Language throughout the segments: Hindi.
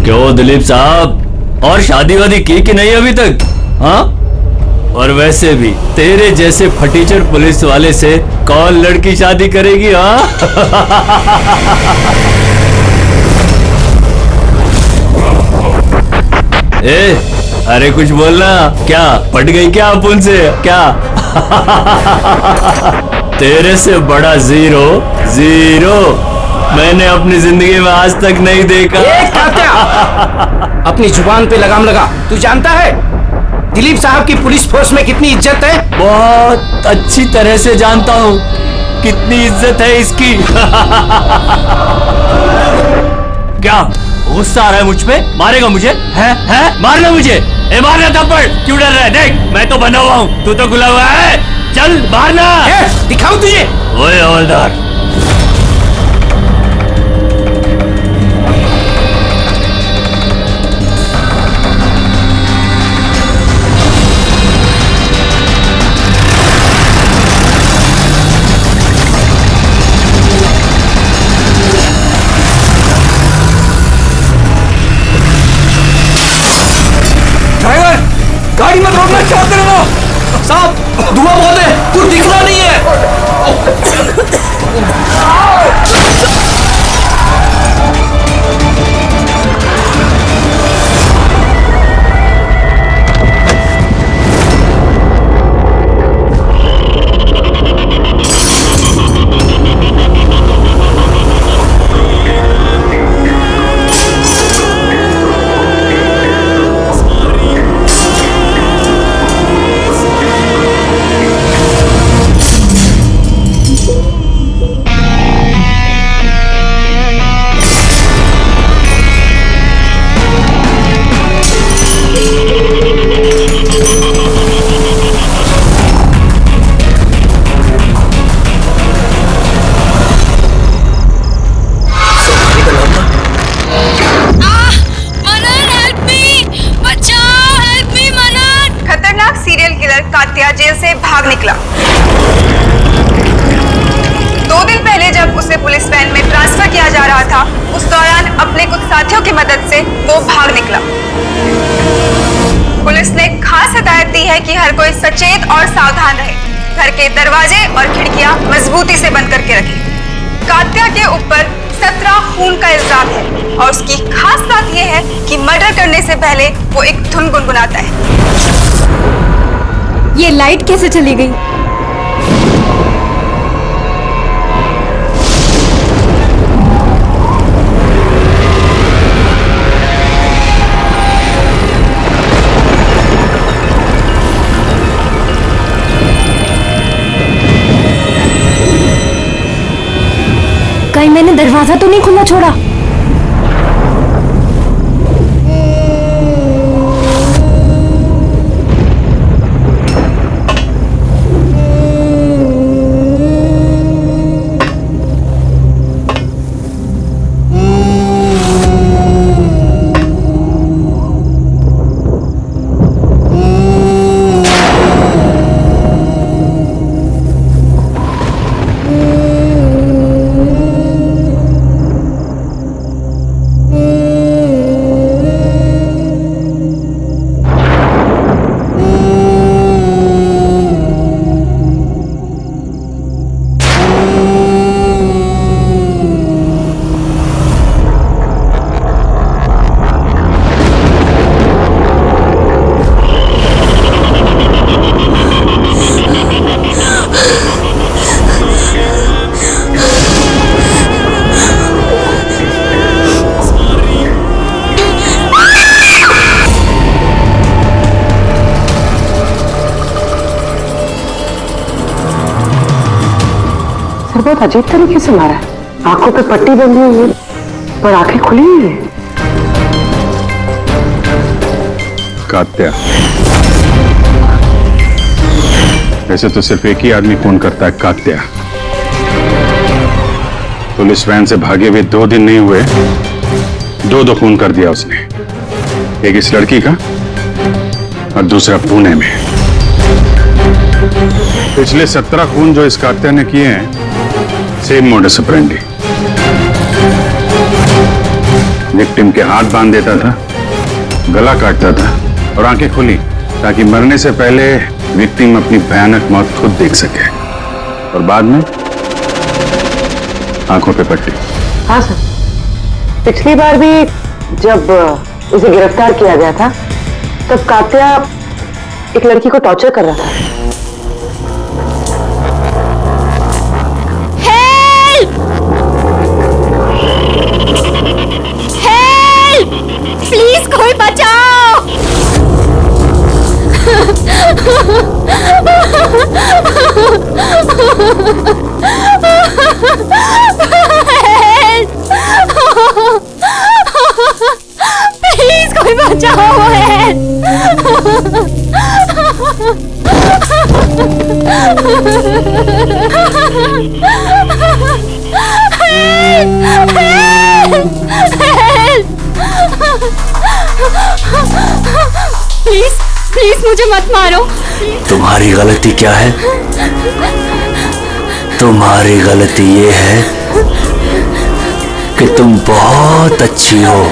क्यों दिलीप साहब, और शादी वादी की कि नहीं अभी तक? हाँ, और वैसे भी तेरे जैसे फटीचर पुलिस वाले से कौन लड़की शादी करेगी? हाँ अरे कुछ बोलना, क्या पट गई क्या अपन से क्या? तेरे से बड़ा जीरो मैंने अपनी जिंदगी में आज तक नहीं देखा। अपनी जुबान पे लगाम लगा। तू जानता है दिलीप साहब की पुलिस फोर्स में कितनी इज्जत है? बहुत अच्छी तरह से जानता हूँ कितनी इज्जत है इसकी। क्या गुस्सा आ रहा है मुझ पे? मारेगा मुझे? है मारना मुझे? मारना थप्पड़, क्यों डर रहा है? देख मैं तो बना हुआ हूँ, तू तो खुला हुआ है। चल मारना। दिखाऊं तुझे? ओए हवलदार, गाड़ी मत रोकना। क्या कर रहे हो साहब? धुआं बहुत है, कुछ दिखना नहीं है। जेल से भाग निकला। 2 दिन पहले जब उसे पुलिस वैन में ट्रांसफर किया जा रहा था, उस दौरान अपने कुछ साथियों की मदद से वो भाग निकला। पुलिस ने खास हिदायत दी है कि हर कोई सचेत और सावधान रहे, घर के दरवाजे और खिड़कियां मजबूती से बंद करके रखे। कात्या के ऊपर 17 खून का इल्जाम है और उसकी खास बात यह है कि मर्डर करने से पहले वो एक धुन गुनगुनाता है। ये लाइट कैसे चली गई? कहीं मैंने दरवाजा तो नहीं खुला छोड़ा? बहुत अजीब तरीके से मारा है। आंखों पे पट्टी बंधी हुई है पर आंखें खुली हुई है। कात्या, वैसे तो सिर्फ एक ही आदमी खून करता है, कात्या। पुलिस वैन से भागे हुए 2 दिन नहीं हुए, 2 खून कर दिया उसने। एक इस लड़की का और दूसरा पुणे में। पिछले 17 खून जो इस कात्या ने किए हैं, सेम मोडस ऑपरेंडी। विक्टिम के हाथ बांध देता था, गला काटता था और आंखें खुली ताकि मरने से पहले विक्टिम अपनी भयानक मौत खुद देख सके। और बाद में आंखों पे पट्टी। हाँ सर, पिछली बार भी जब उसे गिरफ्तार किया गया था तब कात्या एक लड़की को टॉर्चर कर रहा था। प्लीज कोई बचाओ। प्लीज कोई बचाओ। प्लीज प्लीज मुझे मत मारो। तुम्हारी गलती क्या है? तुम्हारी गलती ये है कि तुम बहुत अच्छी हो,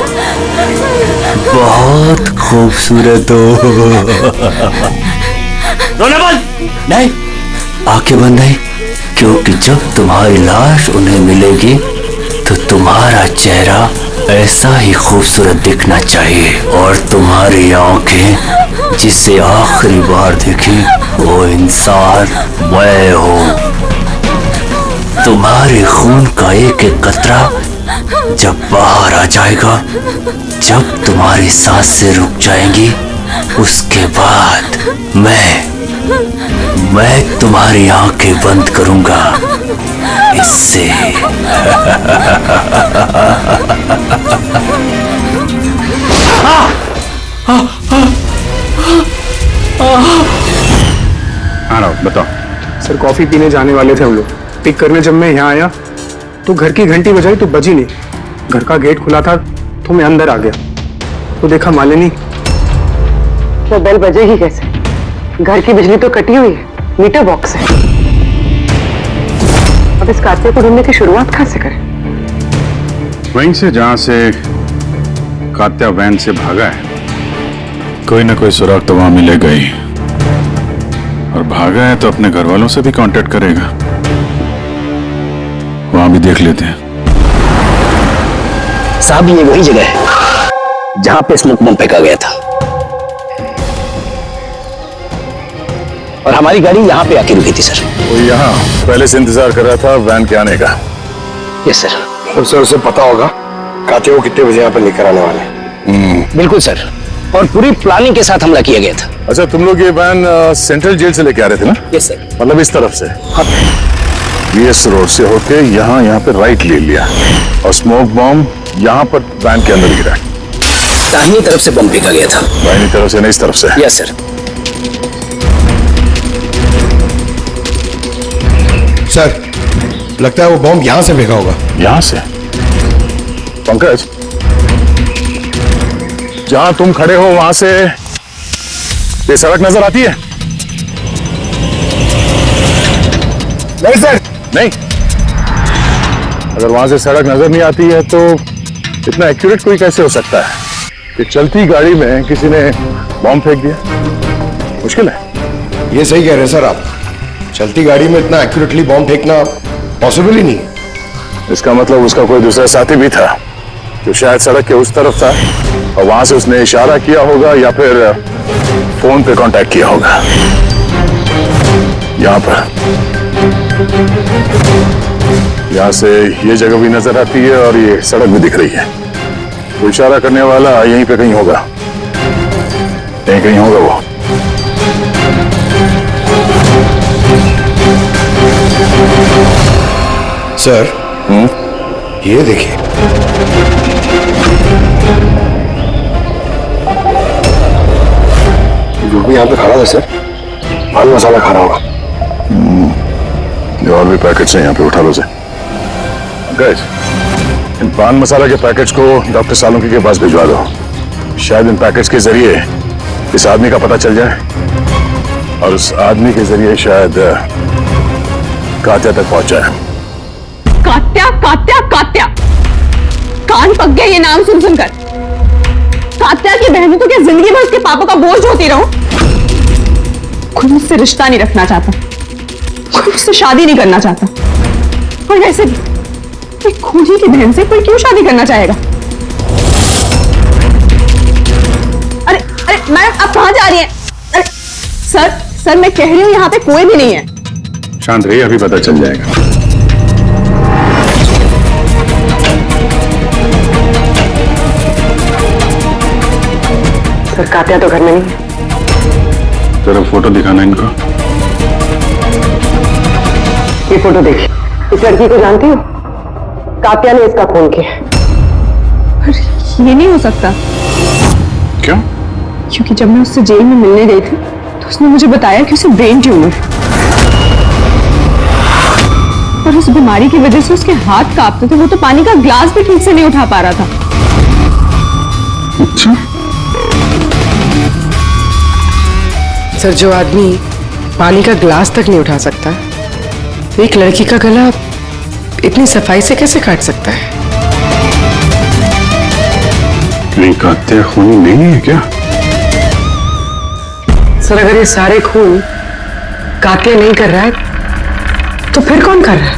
बहुत खूबसूरत हो। रोना बंद नहीं, आंखें बंद नहीं, क्योंकि जब तुम्हारी लाश उन्हें मिलेगी तो तुम्हारा चेहरा ऐसा ही खूबसूरत दिखना चाहिए और तुम्हारी आंखें जिसे आखिरी बार देखी वो इंसान मैं हूं। तुम्हारे खून का एक एक कतरा जब बाहर आ जाएगा, जब तुम्हारी सांसें रुक जाएंगी, उसके बाद मैं तुम्हारी आंखें बंद करूंगा। इससे हाँ बताओ। सर कॉफी पीने जाने वाले थे हम लोग। पिक करने जब मैं यहाँ आया तो घर की घंटी बजाई तो बजी नहीं। घर का गेट खुला था तो मैं अंदर आ गया तो देखा मालिनी। तो बेल बजेगी कैसे? घर की बिजली तो कटी हुई है, मीटर बॉक्स है। अब इस कात्या को ढूंढने की शुरुआत कहां से करें? वहीं से जहां से कात्या वैन से भागा है। कोई ना कोई सुराग तो वहां मिलेगा ही, और भागा है तो अपने घर वालों से भी कांटेक्ट करेगा। वहां भी देख लेते हैं। साहब ये वही जगह है जहां पे स्मोक बम फेंका गया था और हमारी गाड़ी यहाँ पे आके रुकी थी सर। वो यहाँ पहले से इंतजार कर रहा था वैन के आने का। Yes sir. और सर उसे पता होगा कात्या को कितने बजे यहाँ पर लेकर आने वाले? बिल्कुल सर, और पूरी प्लानिंग के साथ हमला किया गया था। अच्छा, तुम लोग ये वैन सेंट्रल जेल से लेके आ रहे थे ना? Yes sir. मतलब इस तरफ से? हाँ। बीएस रोड से होके यहाँ पे राइट ले लिया और स्मोक बॉम्ब यहाँ पर वैन के अंदर गिरा। दाहिनी तरफ से बम फेंका गया था। दाहिनी तरफ से नहीं, इस तरफ से? Yes sir. सर लगता है वो बॉम्ब यहाँ से फेंका होगा। यहाँ से? पंकज, जहां तुम खड़े हो वहां से ये सड़क नजर आती है? नहीं सर। नहीं? अगर वहां से सड़क नजर नहीं आती है तो इतना एक्यूरेट कोई कैसे हो सकता है कि चलती गाड़ी में किसी ने बॉम्ब फेंक दिया? मुश्किल है। ये सही कह रहे हैं सर आप। चलती गाड़ी में इतना एक्यूरेटली बॉम्ब फेंकना पॉसिबल ही नहीं। इसका मतलब उसका कोई दूसरा साथी भी था जो शायद सड़क के उस तरफ था और वहां से उसने इशारा किया होगा या फिर फोन पे कांटेक्ट किया होगा। यहाँ से ये जगह भी नजर आती है और ये सड़क भी दिख रही है। वो इशारा करने वाला यहीं पे कहीं होगा, यहीं कहीं होगा वो। सर ये देखिए, जो भी यहाँ पे खड़ा था सर, पान मसाला खा रहा होगा। और भी पैकेट्स हैं यहाँ पे, उठा लो से। गैस, इन पान मसाला के पैकेट्स को डॉक्टर सालुंकी के पास भिजवा दो। शायद इन पैकेट्स के जरिए इस आदमी का पता चल जाए और उस आदमी के जरिए शायद कात्या तक पहुंच जाए। कात्या कात्या कात्या कान पक गया ये नाम सुन सुनकर। कात्या की बहन तो क्या जिंदगी भर उसके पापा का बोझ होती रहूं? कोई मुझसे रिश्ता नहीं रखना चाहता, कोई मुझसे शादी नहीं करना चाहता। और वैसे भी एक खूनी की बहन से कोई क्यों शादी करना चाहेगा? अरे अरे मैडम, आप कहां जा रही हैं? अरे सर मैं कह रही हूं यहाँ पे कोई भी नहीं है। शांत रहिए, अभी पता चल जाएगा। सर कात्या तो घर में नहीं है। जरा फोटो दिखाना इनको। ये फोटो देखिए, इस लड़की को जानती हो? कात्या ने इसका खून किया। ये नहीं हो सकता। क्यों? क्योंकि जब मैं उससे जेल में मिलने गई थी तो उसने मुझे बताया कि उसे ब्रेन ट्यूमर है और उस बीमारी की वजह से उसके हाथ कांपते थे। वो तो पानी का ग्लास भी ठीक से नहीं उठा पा रहा था। अच्छा, सर जो आदमी पानी का ग्लास तक नहीं उठा सकता, एक लड़की का गला इतनी सफाई से कैसे काट सकता है? नहीं, कात्या खूनी नहीं है क्या? सर अगर ये सारे खून कात्या नहीं कर रहा है तो फिर कौन कर रहा है?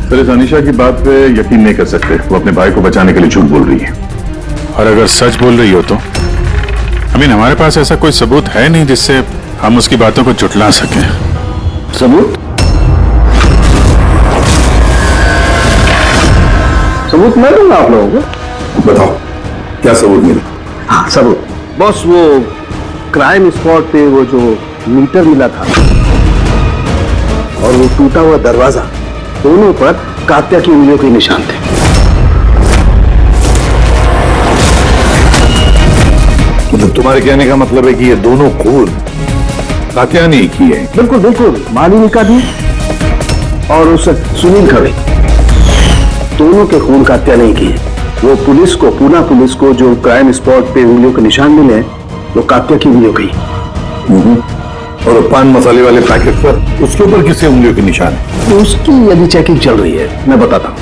सर, इस अनीशा की बात पे यकीन नहीं कर सकते। वो अपने भाई को बचाने के लिए झूठ बोल रही है। और अगर सच बोल रही हो तो हमारे पास ऐसा कोई सबूत है नहीं जिससे हम उसकी बातों को झुठला सकें। सबूत? सबूत मैं दूंगा आप लोगों को। बताओ, क्या सबूत मिला? हाँ सबूत बॉस, वो क्राइम स्पॉट पे वो जो मीटर मिला था और वो टूटा हुआ दरवाजा, दोनों पर कात्या की उंगलियों के निशान थे। मतलब तुम्हारे कहने का मतलब है कि ये दोनों खून कात्या ने की है? बिल्कुल बिल्कुल, मालिनी का भी और उस सुनील का भी। दोनों के खून कात्या नहीं किए। वो पुलिस को, पूना पुलिस को जो क्राइम स्पॉट पे उंगलियों के निशान मिले वो कात्या की उंगलियों की। और पान मसाले वाले पैकेट पर उसके ऊपर किसके उंगलियों के निशान है? तो उसकी यदि चेकिंग चल रही है, मैं बताता हूँ।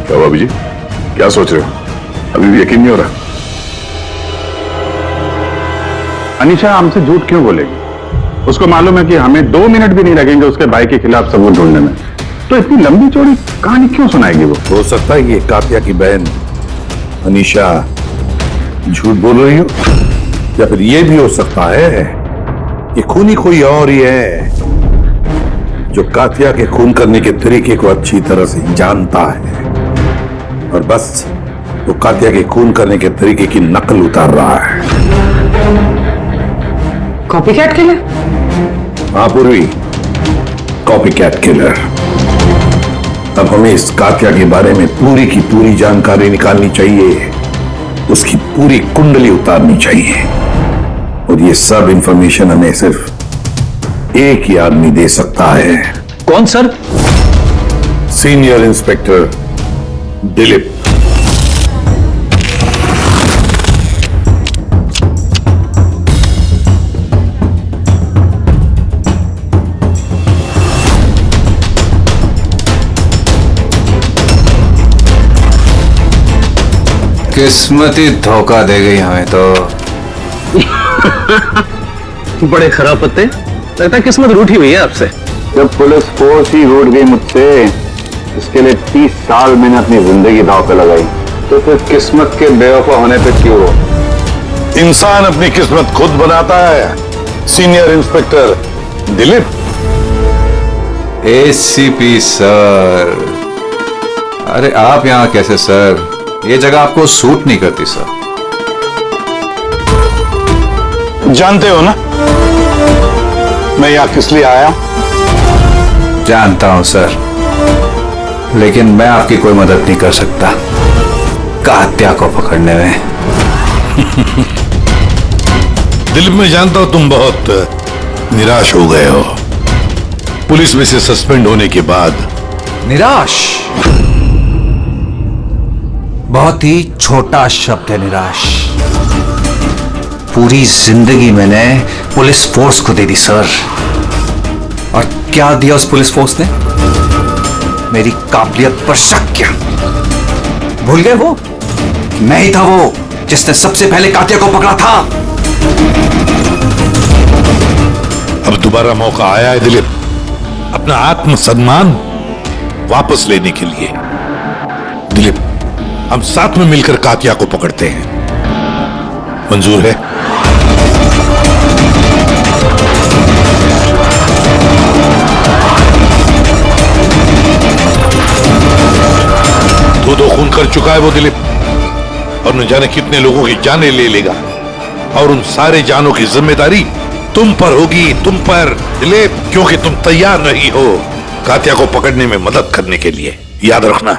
क्या भाभी जी, क्या सोच रहे हो? अभी भी यकीन नहीं हो रहा? अनीशा हमसे झूठ क्यों बोलेगी? उसको मालूम है कि हमें 2 मिनट भी नहीं लगेंगे उसके भाई के खिलाफ सबूत ढूंढने में, तो इतनी लंबी चौड़ी कहानी क्यों सुनाएगी वो? हो सकता है ये कात्या की बहन अनीशा झूठ बोल रही हो, या फिर ये भी हो सकता है कि खूनी कोई और ही है जो कात्या के खून करने के तरीके को अच्छी तरह से जानता है और बस वो कात्या के खून करने के तरीके की नकल उतार रहा है। Copycat killer? हाँ पूर्वी, कॉपीकैट किलर। अब हमें इस कात्या के बारे में पूरी की पूरी जानकारी निकालनी चाहिए, उसकी पूरी कुंडली उतारनी चाहिए और ये सब इंफॉर्मेशन हमें सिर्फ एक ही आदमी दे सकता है। कौन सर? Senior inspector Dilip. किस्मत ही धोखा दे गई हमें तो। बड़े खराब पत्ते, लगता है किस्मत रूठी हुई है आपसे। जब पुलिस फोर्स ही रूठ गई मुझसे, इसके लिए 30 साल मैंने अपनी जिंदगी दांव पे लगाई, तो फिर किस्मत के बेवफा होने पे क्यों हो? इंसान अपनी किस्मत खुद बनाता है, senior inspector Dilip. ACP sir, अरे आप यहाँ कैसे सर? ये जगह आपको सूट नहीं करती सर। जानते हो ना मैं यहाँ किस लिए आया? जानता हूं सर, लेकिन मैं आपकी कोई मदद नहीं कर सकता कात्या को पकड़ने में। दिल में जानता हूं तुम बहुत निराश हो गए हो पुलिस में से सस्पेंड होने के बाद। निराश बहुत ही छोटा शब्द है, निराश। पूरी जिंदगी मैंने पुलिस फोर्स को दे दी सर, और क्या दिया उस पुलिस फोर्स ने? मेरी काबिलियत पर शक किया, भूल गए वो? मैं ही था वो जिसने सबसे पहले कातिया को पकड़ा था। अब दोबारा मौका आया है दिलीप, अपना आत्मसम्मान वापस लेने के लिए। दिलीप, हम साथ में मिलकर कातिया को पकड़ते हैं, मंजूर है? दो खून कर चुका है वो दिलीप, और न जाने कितने लोगों की जानें ले लेगा, और उन सारे जानों की जिम्मेदारी तुम पर होगी, तुम पर दिलीप, क्योंकि तुम तैयार नहीं हो कातिया को पकड़ने में मदद करने के लिए। याद रखना।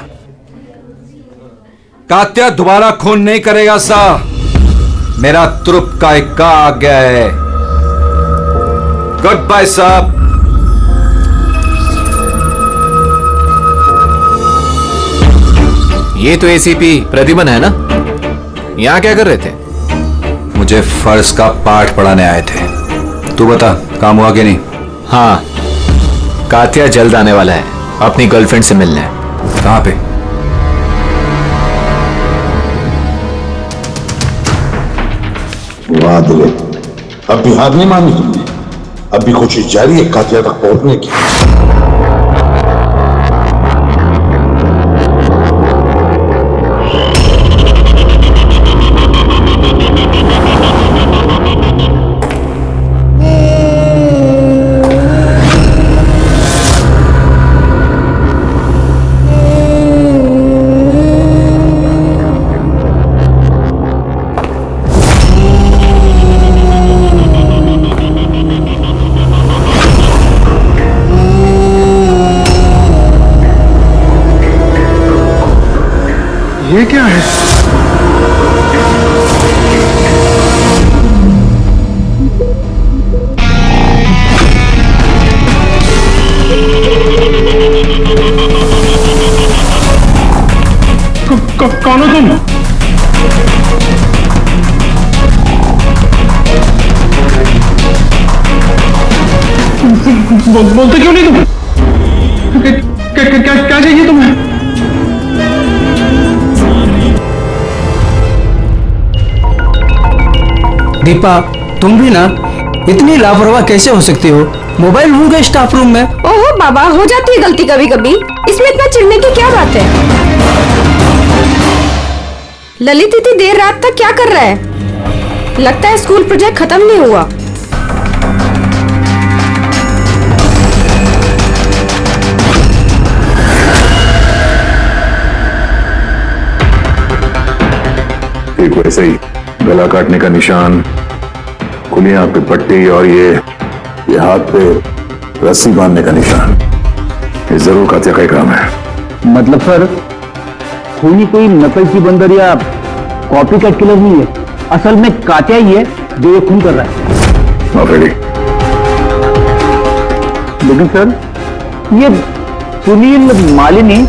कात्या दोबारा खून नहीं करेगा साहब, मेरा तुरुप का इक्का आ गया है। गुड बाय साहब। ये तो एसीपी प्रद्युमन है ना? यहां क्या कर रहे थे? मुझे फर्ज का पाठ पढ़ाने आए थे। तू बता, काम हुआ कि नहीं? हाँ, कातिया जल्द आने वाला है, अपनी गर्लफ्रेंड से मिलने। कहां पे? वाह दिलीप, अब भी हार नहीं मानी तुमने, अब भी कोशिश जारी है कातिया तक पहुंचने की। ये क्या है? कौन हो तुम? बोलते क्यों नहीं तुम? क्या चाहिए तुम्हें? दीपा, तुम भी ना इतनी लापरवाह कैसे हो सकती हो? मोबाइल भूल गए स्टाफ रूम में। ओहो बाबा, हो जाती है गलती कभी कभी, इसमें इतना चिढ़ने की क्या बात है? ललित इतनी देर रात तक क्या कर रहा है? लगता है स्कूल प्रोजेक्ट खत्म नहीं हुआ। ठीक वैसे ही गला काटने का निशान, खुली आंख पे पट्टी, और ये हाथ पे रस्सी बांधने का निशान, ये जरूर कातिया का ही काम है। मतलब सर, खूनी कोई नकल की बंदर या कॉपी कैट किलर नहीं है, असल में कातिया ही है जो ये खून कर रहा है। माफ रेडी। लेकिन सर, ये सुनील, मालिनी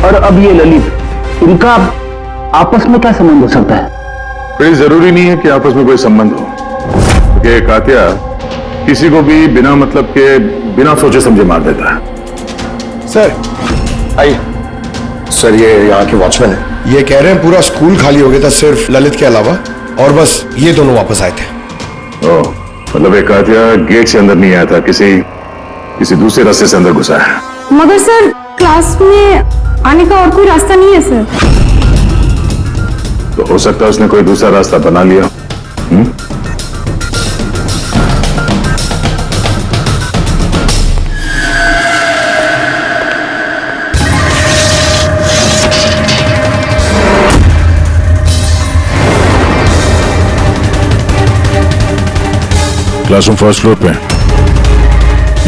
और अब ये ललित, इनका आपस में क्या संबंध हो सकता है? कोई जरूरी नहीं है कि आपस में कोई संबंध हो, कि कातिया किसी को भी बिना मतलब के, बिना सोचे समझे मार देता है। सर आइए। सर, ये यहाँ के वॉचमैन है, ये कह रहे हैं पूरा स्कूल खाली हो गया था सिर्फ ललित के अलावा, और बस ये दोनों वापस आए थे। ओह, मतलब एक कातिया गेट से अंदर नहीं आया था, किसी दूसरे रास्ते से अंदर घुसा है। मगर सर, क्लास में आने का और कोई रास्ता नहीं है सर। तो हो सकता है उसने कोई दूसरा रास्ता बना लिया। क्लासरूम फर्स्ट फ्लोर पे,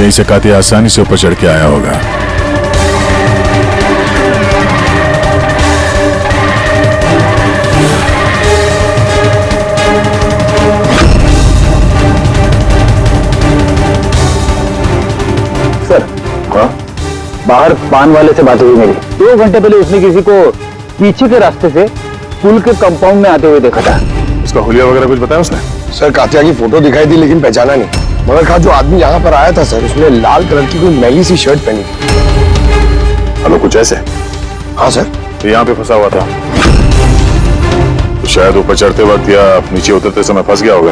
यहीं से कातिया आसानी से ऊपर चढ़ के आया होगा। बाहर पान वाले से बात हुई मेरी। 2 घंटे पहले उसने किसी को पीछे के रास्ते से पुल के कंपाउंड में आते हुए देखा था। उसका हुलिया वगैरह कुछ बताया उसने? सर, कातिया की फोटो दिखाई थी लेकिन पहचाना नहीं, मगर कहा जो आदमी यहाँ पर आया था सर, उसने लाल कलर की कोई मैली सी शर्ट पहनी थी। हेलो, कुछ ऐसे? हाँ सर, तो यहाँ पे फंसा हुआ था, तो शायद ऊपर चढ़ते वक्त या नीचे उतरते समय फंस गया होगा।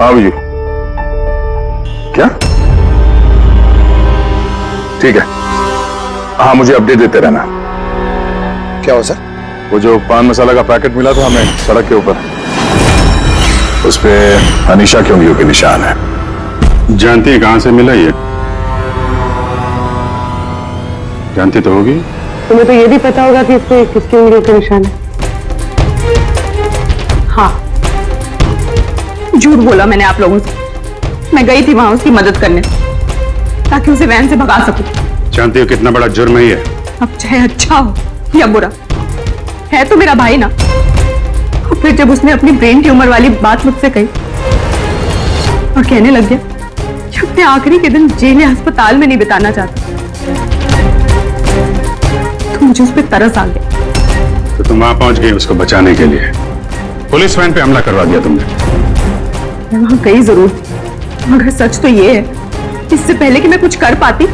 हाँ भैया, क्या? ठीक है, हाँ मुझे अपडेट देते रहना। क्या हो सर? वो जो पान मसाला का पैकेट मिला था हमें सड़क के ऊपर, उस पे अनीशा की उंगलियों के निशान है। जानती है कहां से मिला ये? जानती तो होगी। तुम्हें तो ये भी पता होगा कि इस पे किसकी उंगलियों के निशान है। हाँ, झूठ बोला मैंने आप लोगों से। मैं गई थी वहां उसकी मदद करने ताकि उसे वैन से भगा सकूं। जानती हो कितना बड़ा जुर्म है ये? अब चाहे अच्छा हो या बुरा, है तो मेरा भाई ना। और फिर जब उसने अपनी ब्रेन ट्यूमर वाली बात मुझसे कही और कहने लग गया कि अपने आखिरी के दिन जेल या अस्पताल में नहीं बिताना चाहता, तो मुझे उस पर तरस आ गया। तो तुम वहां पहुंच गई उसको बचाने के लिए, पुलिस वैन पे हमला करवा दिया तुमने। मैं वहां गई जरूर, मगर सच तो ये है, इससे पहले कि मैं कुछ कर पाती,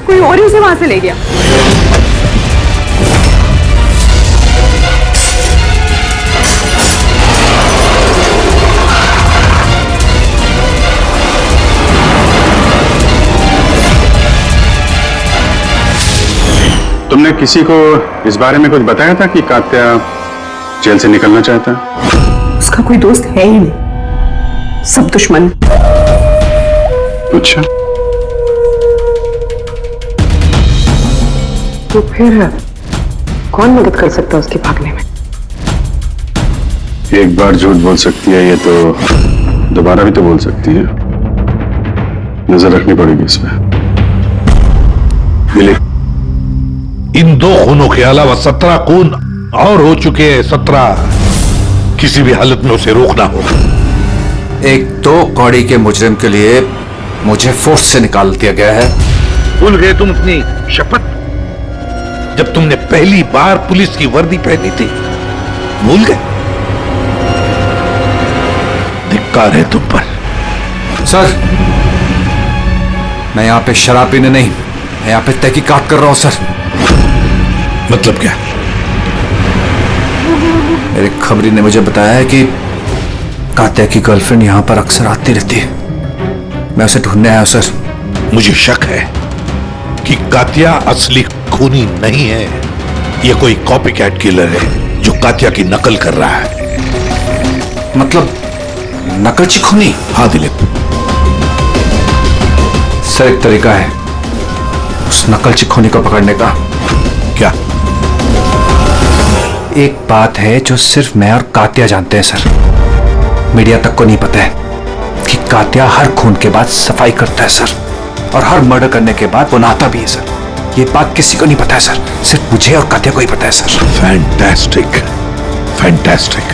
कोई और ही उसे वहां से ले गया। तुमने किसी को इस बारे में कुछ बताया था कि कात्या जेल से निकलना चाहता है? उसका कोई दोस्त है ही नहीं, सब दुश्मन। अच्छा, तो फिर कौन मदद कर सकता है उसके भागने में? एक बार झूठ बोल सकती है ये तो दोबारा भी तो बोल सकती है। नजर रखनी पड़ेगी इस पे। दिलीप, इन 2 खूनों के अलावा 17 खून और हो चुके हैं। 17 किसी भी हालत में उसे रोकना होगा। एक तो कौड़ी के मुजरिम के लिए मुझे फोर्स से निकाल दिया गया है। भूल गए तुम अपनी शपथ जब तुमने पहली बार पुलिस की वर्दी पहनी थी? भूल गए? धिक्कार है तुम पर। सर, मैं यहां पे शराब पीने नहीं, मैं यहां पे तहकीकात कर रहा हूं सर। मतलब क्या? मेरे खबरी ने मुझे बताया है कि कात्या की गर्लफ्रेंड यहां पर अक्सर आती रहती है। मैं उसे ढूंढने आया हूं सर। मुझे शक है कि कात्या असली खूनी नहीं है। यह कोई कॉपी कैट किलर है जो कात्या की नकल कर रहा है। मतलब नकलची खूनी? हाँ दिलीप, सर एक तरीका है उस नकलची खूनी को पकड़ने का। क्या? एक बात है जो सिर्फ मैं और कात्या जानते हैं सर, मीडिया तक को नहीं पता है कि कात्या हर खून के बाद सफाई करता है सर, और हर मर्डर करने के बाद वो नहाता भी है सर। ये बात किसी को नहीं पता है सर, सिर्फ मुझे और कात्या को ही पता है sir. Fantastic, fantastic.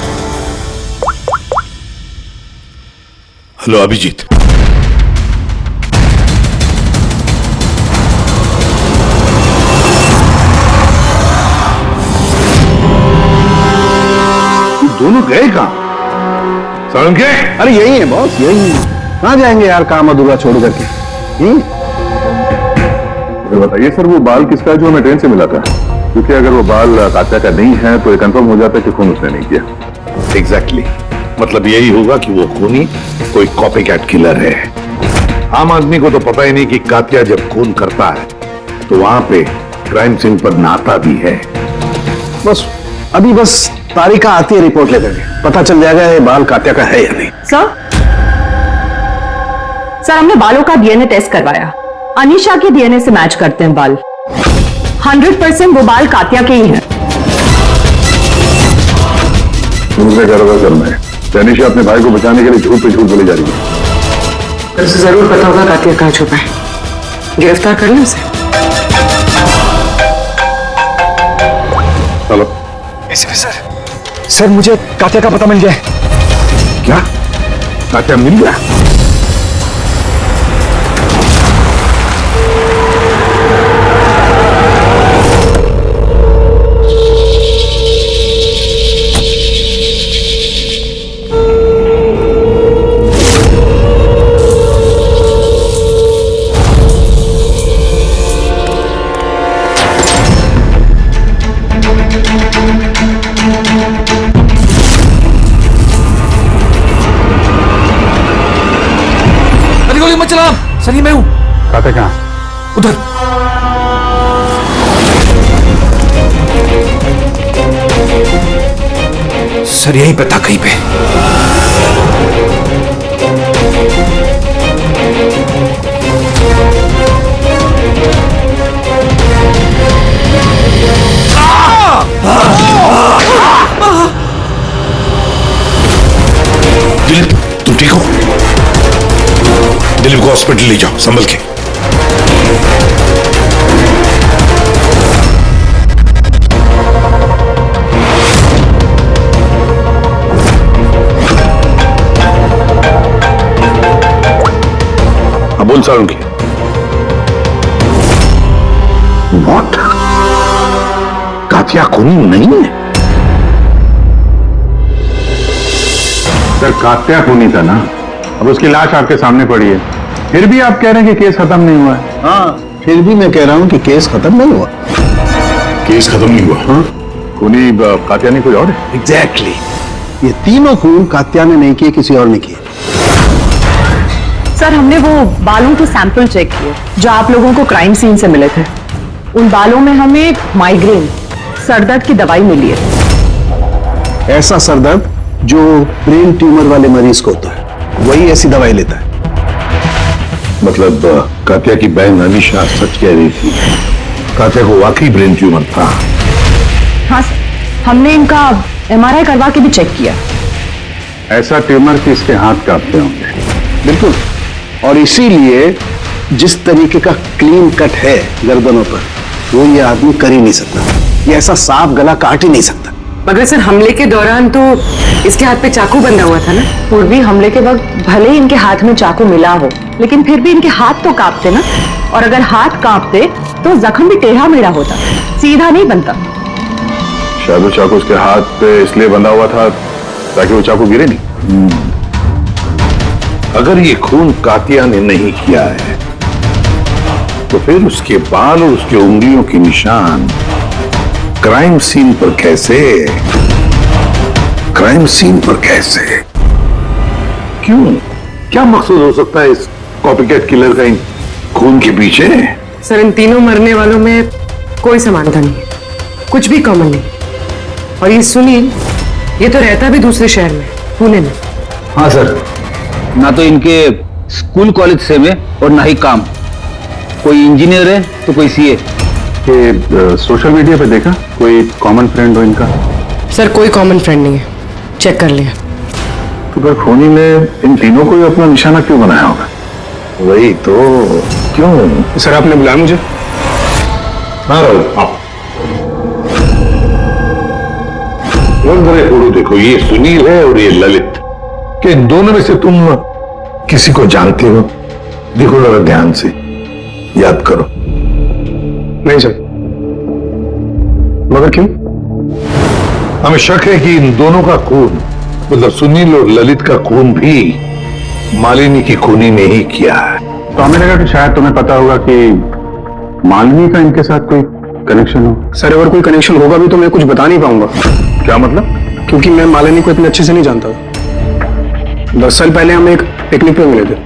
Hello Abhijit, दोनों गए कहां? समझ गए? अरे यही है बॉस, यही है। कहां जाएंगे यार काम अधूरा छोड़ करके? बताइए सर, वो बाल किसका है जो हमें ट्रेन से मिला था? क्योंकि अगर वो बाल कात्या का नहीं है तो ये कंफर्म हो जाता है कि खून उसने नहीं किया। एग्जैक्टली, मतलब यही होगा कि वो खूनी कोई कॉपी कैट किलर है। आम आदमी को तो पता ही नहीं कि कात्या जब खून करता है तो वहां पे क्राइम सीन पर नहाता भी है। बस अभी बस तारिका आती है रिपोर्ट लेकर के, पता चल जाएगा ये बाल कात्या का है या नहीं। सर हमने बालों का डीएनए टेस्ट करवाया, अनीशा के डीएनए से मैच करते हैं बाल। 100% वो बाल कात्या के ही हैं। दूसरे कार्रवाई करना है। अनीशा अपने भाई को बचाने के लिए झूठ पे झूठ बोली जा रही है। उसे जरूर पता होगा कात्या कहाँ छुपा है, गिरफ्तार कर लें उसे। हेलो एसीपी सर, सर मुझे कात्या का पता मिल गया है। क्या? कात्या मिल गया? सर यहीं पे था कहीं पे। दिलीप, तुम ठीक हो? दिलीप को हॉस्पिटल ले जाओ संभल के। बोल सारुंखी। व्हाट? कातिया खूनी नहीं है? सर कात्या खूनी था ना, अब उसकी लाश आपके सामने पड़ी है, फिर भी आप कह रहे हैं कि केस खत्म नहीं हुआ है। हाँ, फिर भी मैं कह रहा हूं कि केस खत्म नहीं हुआ। केस खत्म नहीं हुआ? हाँ? खूनी कात्या नहीं कोई और है? एग्जैक्टली। ये तीनों खून कात्या ने नहीं किए, किसी और ने किए। सर, हमने वो बालों के सैंपल चेक किए जो आप लोगों को क्राइम सीन से मिले थे। उन बालों में हमें माइग्रेन, सरदर्द की दवाई मिली है। ऐसा सरदर्द जो ब्रेन ट्यूमर वाले मरीज को होता है, वही ऐसी दवाई लेता है। मतलब कात्या की बहन अनीशा सच कह रही थी, कात्या को वाकई ब्रेन ट्यूमर था। हाँ सर, हमने इनका MRI करवा के भी चेक किया। ऐसा ट्यूमर कि इसके हाथ कांपते होंगे। बिल्कुल, और इसीलिए जिस तरीके का क्लीन कट है गर्दनों पर, वो ये आदमी कर ही नहीं सकता। ये ऐसा साफ गला काट ही नहीं सकता। मगर सर हमले के दौरान तो इसके हाथ पे चाकू बंधा हुआ था ना। पूर्वी हमले के वक्त भले ही इनके हाथ में चाकू मिला हो, लेकिन फिर भी इनके हाथ तो कांपते ना, और अगर हाथ कांपते तो जख्म भी टेढ़ा मेढ़ा होता, सीधा नहीं बनता। शायद वो चाकू उसके हाथ पे इसलिए बंधा हुआ था ताकि वो चाकू गिरे नहीं। अगर ये खून कातिया ने नहीं किया है तो फिर उसके बाल और उसके उंगलियों के निशान क्राइम सीन पर कैसे? क्राइम सीन पर कैसे? क्यों? क्या मकसद हो सकता है इस कॉपीकैट किलर का इन खून के पीछे? सर इन तीनों मरने वालों में कोई समानता नहीं है, कुछ भी कॉमन नहीं। और ये सुनील, ये तो रहता भी दूसरे शहर में, पुणे में। हाँ सर, ना तो इनके स्कूल कॉलेज से में और ना ही काम। कोई इंजीनियर है तो कोई सीए। सोशल मीडिया पे देखा कोई कॉमन फ्रेंड हो इनका? सर कोई कॉमन फ्रेंड नहीं है, चेक कर लिया। तो फिर खूनी ने इन तीनों को ही अपना निशाना क्यों बनाया होगा? वही तो, क्यों? सर आपने बुलाया मुझे? हाँ आओ। फोटो देखो, ये सुनील है और ये ललित। कि इन दोनों में से तुम किसी को जानते हो? देखो जरा ध्यान से, याद करो। नहीं सर। मगर क्यों? हमें शक है कि इन दोनों का खून, मतलब सुनील और ललित का खून भी मालिनी की खूनी ने ही किया है। तो हमें लगा कि शायद तुम्हें पता होगा कि मालिनी का इनके साथ कोई कनेक्शन हो। सर अगर कोई कनेक्शन होगा भी तो मैं कुछ बता नहीं पाऊंगा। क्या मतलब? क्योंकि मैं मालिनी को इतने अच्छे से नहीं जानता। 10 साल पहले हम एक पिकनिक पे मिले थे,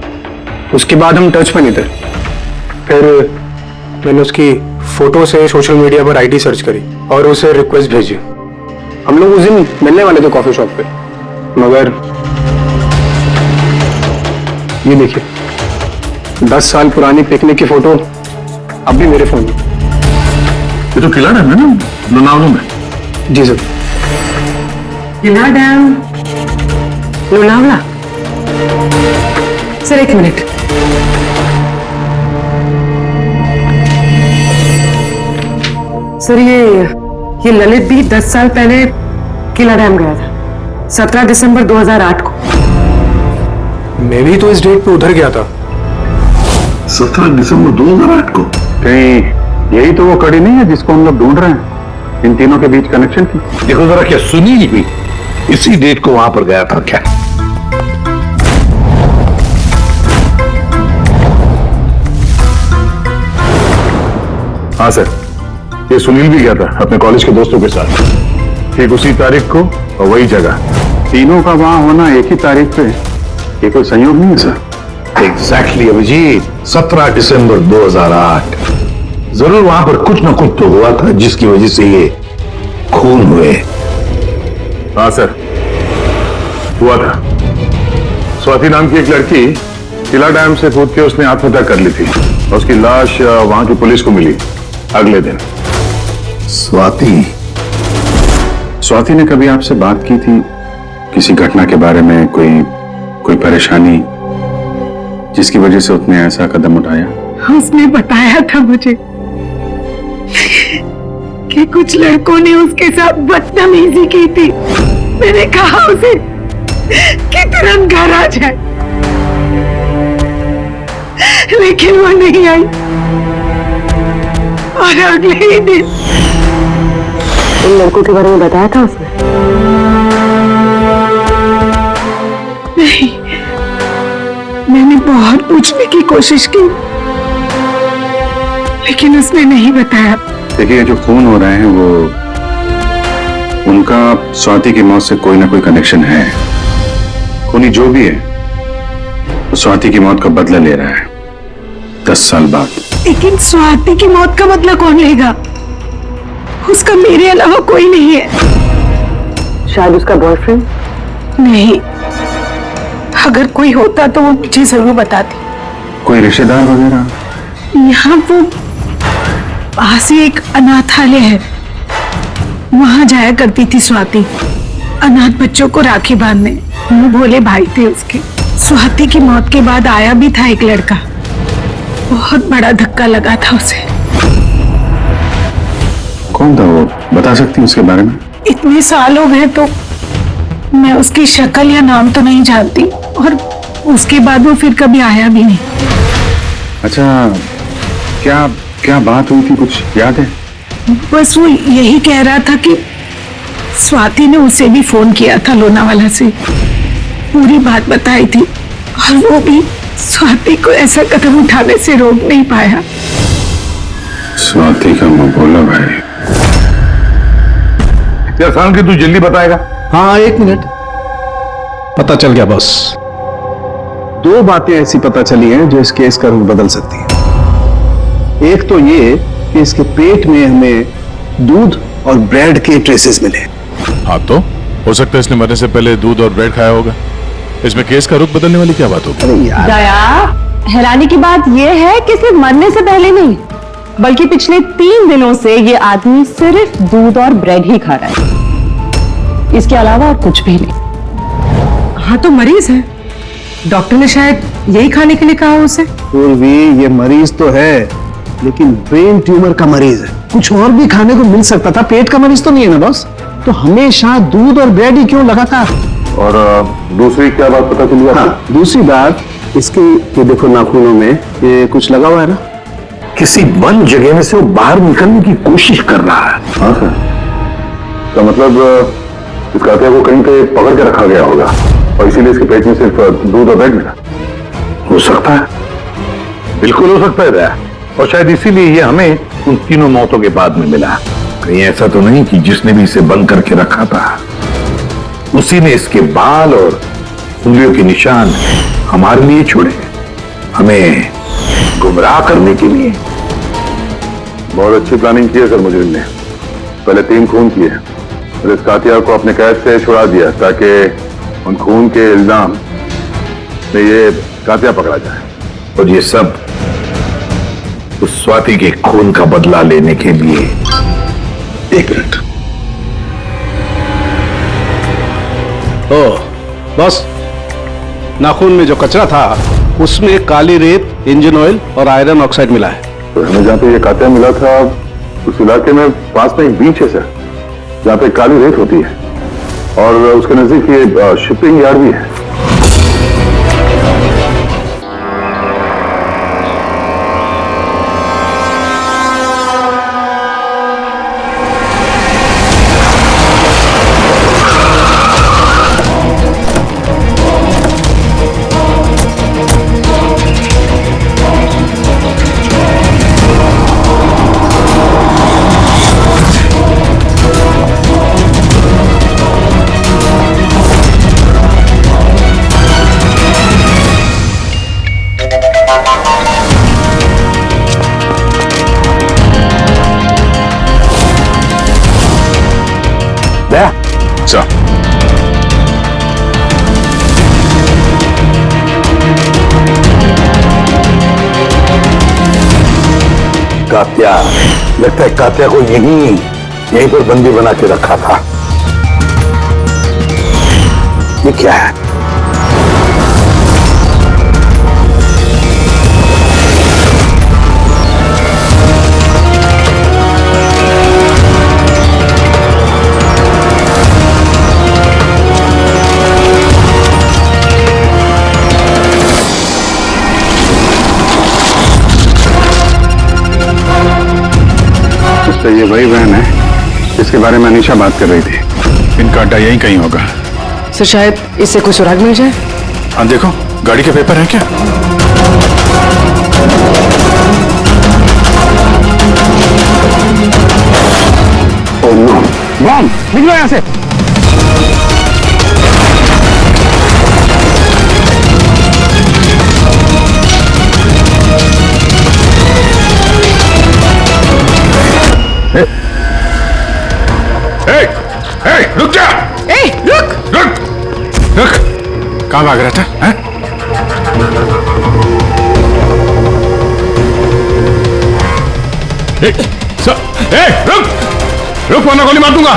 उसके बाद हम टच पे नहीं थे। फिर मैंने उसकी फोटो से सोशल मीडिया पर आईडी सर्च करी और उसे रिक्वेस्ट भेजी। हम लोग उस दिन मिलने वाले थे कॉफी शॉप पे, मगर ये देखिए 10 साल पुरानी पिकनिक की फोटो अब भी मेरे फोन में। ये तो किला डैम है ना, लोनावला में? जी सर। किला डैम, लोनावला? सर एक मिनट। सर ये ललित भी 10 साल पहले किला डैम गया था, 17 दिसंबर 2008 को। मैं भी तो इस डेट पे उधर गया था। 17 दिसंबर 2008 को? कहीं यही तो वो कड़ी नहीं है जिसको हम लोग ढूंढ रहे हैं, इन तीनों के बीच कनेक्शन की? देखो जरा, क्या सुनील भी इसी डेट को वहां पर गया था क्या? हाँ सर, ये सुनील भी गया था अपने कॉलेज के दोस्तों के साथ, ठीक उसी तारीख को और वही जगह। तीनों का वहां होना एक ही तारीख पे, ये कोई संयोग नहीं है सर? एग्जैक्टली अभिजीत, 17 दिसंबर 2008। जरूर वहां पर कुछ ना कुछ तो हुआ था जिसकी वजह से ये खून हुए। हाँ सर, हुआ था। स्वाति नाम की एक लड़की किला डैम से कूद के उसने आत्महत्या कर ली थी और उसकी लाश वहां की पुलिस को मिली अगले दिन। स्वाति ने कभी आपसे बात की थी किसी घटना के बारे में, कोई परेशानी जिसकी वजह से उसने ऐसा कदम उठाया? उसने बताया था मुझे कि कुछ लड़कों ने उसके साथ बदतमीजी की थी। मैंने कहा उसे कि तुरंत घर आ जाए, लेकिन वो नहीं आई और अगले ही दिन उन लड़कों के बारे में बताया था उसने? नहीं, मैंने बहुत पूछने की कोशिश की लेकिन उसने नहीं बताया। देखिए, जो खून हो रहे हैं वो उनका स्वाति की मौत से कोई ना कोई कनेक्शन है। खूनी जो भी है वो स्वाति की मौत का बदला ले रहा है 10 साल बाद। लेकिन स्वाति की मौत का बदला कौन लेगा? उसका मेरे अलावा कोई नहीं है। शायद उसका बॉयफ्रेंड? नहीं, अगर कोई होता तो वो मुझे जरूर बताती। कोई रिश्तेदार वगैरह? यहाँ वो पास ही एक अनाथालय है, वहां जाया करती थी स्वाति अनाथ बच्चों को राखी बांधने। वो भोले भाई थे उसके। स्वाति की मौत के बाद आया भी था एक लड़का, बहुत बड़ा धक्का लगा था उसे। कौन था वो, बता सकती हैं उसके बारे में? इतने साल हो गए तो मैं उसकी शक्ल या नाम तो नहीं जानती, और उसके बाद वो फिर कभी आया भी नहीं। अच्छा, क्या बात हुई थी, कुछ याद है? बस वो यही कह रहा था कि स्वाति ने उसे भी फोन किया था लोनावाला से, पूरी बात बताई थी, और वो भी स्वाति को ऐसा कदम उठाने से रोक नहीं पाया। स्वाति का मबोला भाई। क्या साल की तू जल्दी बताएगा? हाँ, 1 मिनट। पता चल गया बॉस। 2 बातें ऐसी पता चली हैं जो इस केस का रुख बदल सकती हैं। एक तो ये कि इसके पेट में हमें दूध और ब्रेड के ट्रेसेस मिले। हाँ, तो हो सकता है इसने मरने से पहले दूध और ब्रेड खाया होगा। इसमें केस का रुख बदलने वाली क्या बात होगी? दया, हैरानी की बात यह है कि सिर्फ मरने से पहले नहीं, बल्कि पिछले 3 दिनों से ये आदमी सिर्फ दूध और ब्रेड ही खा रहा है, इसके अलावा और कुछ भी नहीं। हाँ, तो मरीज है, डॉक्टर ने शायद यही खाने के लिए कहा उसे। पूर्वी, ये मरीज तो है लेकिन ब्रेन ट्यूमर का मरीज है। कुछ और भी खाने को मिल सकता था, पेट का मरीज तो नहीं है ना बॉस। तो हमेशा दूध और ब्रेड ही क्यों लगातार? और दूसरी क्या बात पता चली? हाँ, दूसरी बात इसकी, ये देखो नाखूनों में ये कुछ लगा हुआ है ना, किसी बंद जगह में से वो बाहर निकलने की कोशिश कर रहा है। हाँ सर, तो मतलब इस कातिया को कहीं पे पकड़ के रखा गया होगा और इसीलिए इसके पेट में सिर्फ दूध और ब्रेड मिला। हो सकता है, बिल्कुल हो सकता है दया, और शायद इसीलिए ये हमें उन तीनों मौतों के बाद में मिला। कहीं ऐसा तो नहीं कि जिसने भी इसे बंद करके रखा था उसी ने इसके बाल और उंगलियों के निशान हमारे लिए छोड़े, हमें गुमराह करने के लिए। बहुत अच्छी प्लानिंग की है सर मुजरिम ने। पहले 3 खून किए और इस कातिया को अपने कैद से छुड़ा दिया ताकि उन खून के इल्जाम में ये कातिया पकड़ा जाए। और ये सब उस स्वाति के खून का बदला लेने के लिए। 1 मिनट। बस, नाखून में जो कचरा था उसमें काली रेत, इंजन ऑयल और आयरन ऑक्साइड मिला है। तो हमें जहाँ पे ये कातिया मिला था उस इलाके में पास में एक बीच है सर, जहाँ पे काली रेत होती है, और उसके नजदीक ये शिपिंग यार्ड भी है। कात्या, लगता है कात्या को यहीं पर बंदी बना के रखा था। ये क्या है? तो ये वही बहन है जिसके बारे में अनीशा बात कर रही थी। इनका अड्डा यहीं कहीं होगा। सर शायद इससे कोई सुराग मिल जाए। हाँ देखो, गाड़ी के पेपर हैं क्या? ओह नो, बम! निकलो यहाँ से। रुक जा! रुक! कहाँ भाग रहा था? हैं? रुक वरना गोली मार दूंगा।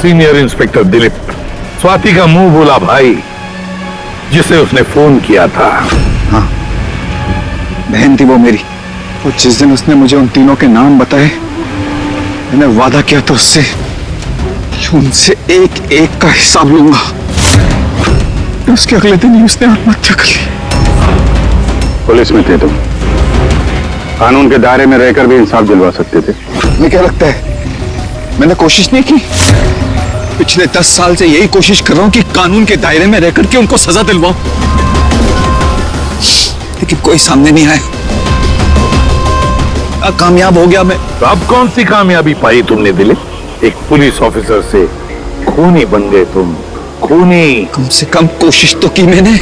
सीनियर इंस्पेक्टर दिलीप, स्वाति का मुंह बोला भाई जिसे उसने फोन किया था। हाँ, बहन थी वो मेरी। और जिस दिन उसने मुझे उन तीनों के नाम बताए, मैंने वादा किया था उससे कि उनसे एक एक का हिसाब लूंगा। उसके अगले दिन ही उसने आत्महत्या कर ली। पुलिस में थे तुम, कानून के दायरे में रहकर भी इंसाफ दिलवा सकते थे। तुम्हें क्या लगता है मैंने कोशिश नहीं की? पिछले 10 साल से यही कोशिश कर रहा हूं कि कानून के दायरे में रहकर के उनको सजा दिलवाऊं, लेकिन कोई सामने नहीं आया। कामयाब हो गया मैं। तो अब कौन सी कामयाबी पाई तुमने दिलीप? एक पुलिस ऑफिसर से खूनी बन गए तुम, खूनी। कम से कम कोशिश तो की मैंने।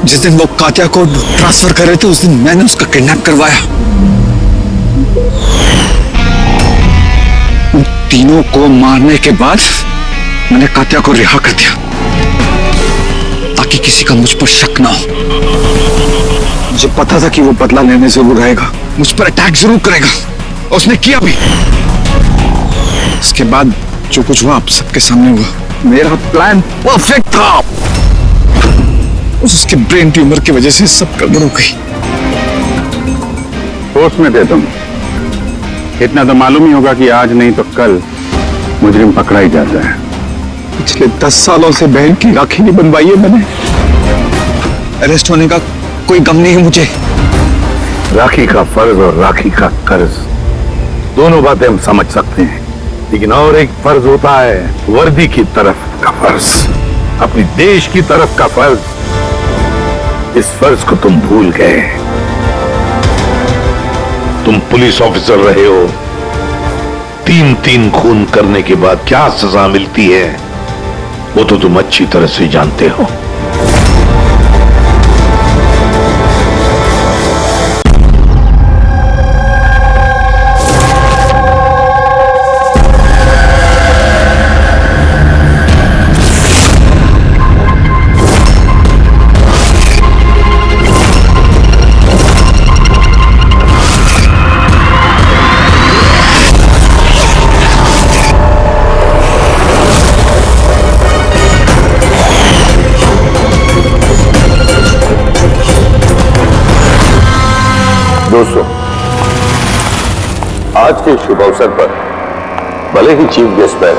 जिस दिन वो कात्या को ट्रांसफर कर रहे थे उस दिन मैंने उसका किडनैप करवाया। उन तीनों को मारने के बाद मैंने कात्या को रिहा कर दिया ताकि किसी का मुझ पर शक ना हो। मुझे पता था कि वो बदला लेने जरूर आएगा, मुझ पर अटैक जरूर करेगा, और उसने किया भी। उसके बाद जो कुछ हुआ आप सबके सामने हुआ। मेरा प्लान परफेक्ट था। उसके ब्रेन ट्यूमर की वजह से सब गड़बड़ हो गई। होश में थे तुम, इतना तो मालूम ही होगा कि आज नहीं तो कल मुजरिम पकड़ा ही जाता है। पिछले 10 सालों से बहन की राखी नहीं बनवाई है मैंने। अरेस्ट होने का कोई गम नहीं है मुझे। राखी का फर्ज और राखी का कर्ज दोनों बातें हम समझ सकते हैं, लेकिन और एक फर्ज होता है वर्दी की तरफ का फर्ज, अपनी देश की तरफ का फर्ज। इस फर्ज को तुम भूल गए। तुम पुलिस ऑफिसर रहे हो, 3-3 खून करने के बाद क्या सजा मिलती है वो तो तुम अच्छी तरह से जानते हो। दोस्तों, आज के शुभ अवसर पर भले ही चीफ गेस्ट में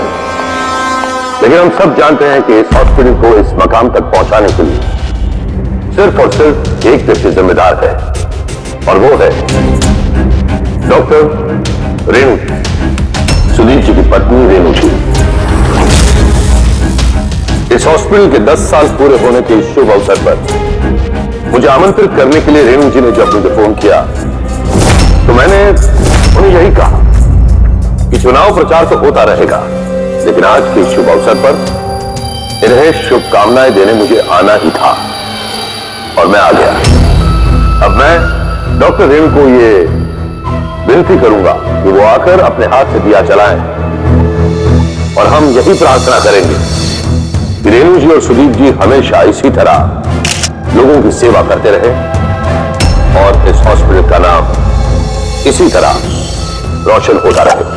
लेकिन हम सब जानते हैं कि इस हॉस्पिटल को इस मकाम तक पहुंचाने के लिए सिर्फ और सिर्फ एक व्यक्ति जिम्मेदार है, और वो है डॉक्टर रेणु, सुधीर जी की पत्नी रेणु जी। इस हॉस्पिटल के 10 साल पूरे होने के इस शुभ अवसर पर मुझे आमंत्रित करने के लिए रेणु जी ने जब मुझे फोन किया तो मैंने उन्हें यही कहा कि चुनाव प्रचार तो होता रहेगा, लेकिन आज के शुभ अवसर पर इन्हें शुभकामनाएं देने मुझे आना ही था और मैं आ गया। अब मैं डॉक्टर रेणु को ये विनती करूंगा कि वो आकर अपने हाथ से दिया जलाएं और हम यही प्रार्थना करेंगे कि रेणु जी और सुदीप जी हमेशा इसी तरह लोगों की सेवा करते रहे और इस हॉस्पिटल का नाम इसी तरह रोशन होता रहे।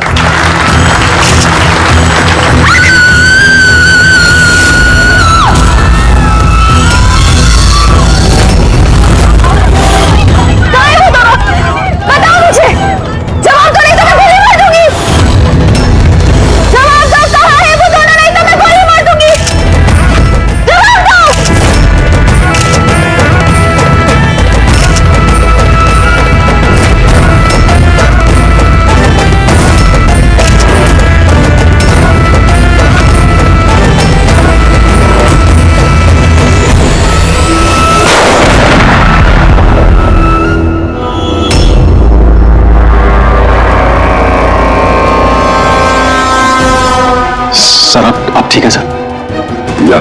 सर आप ठीक है सर? या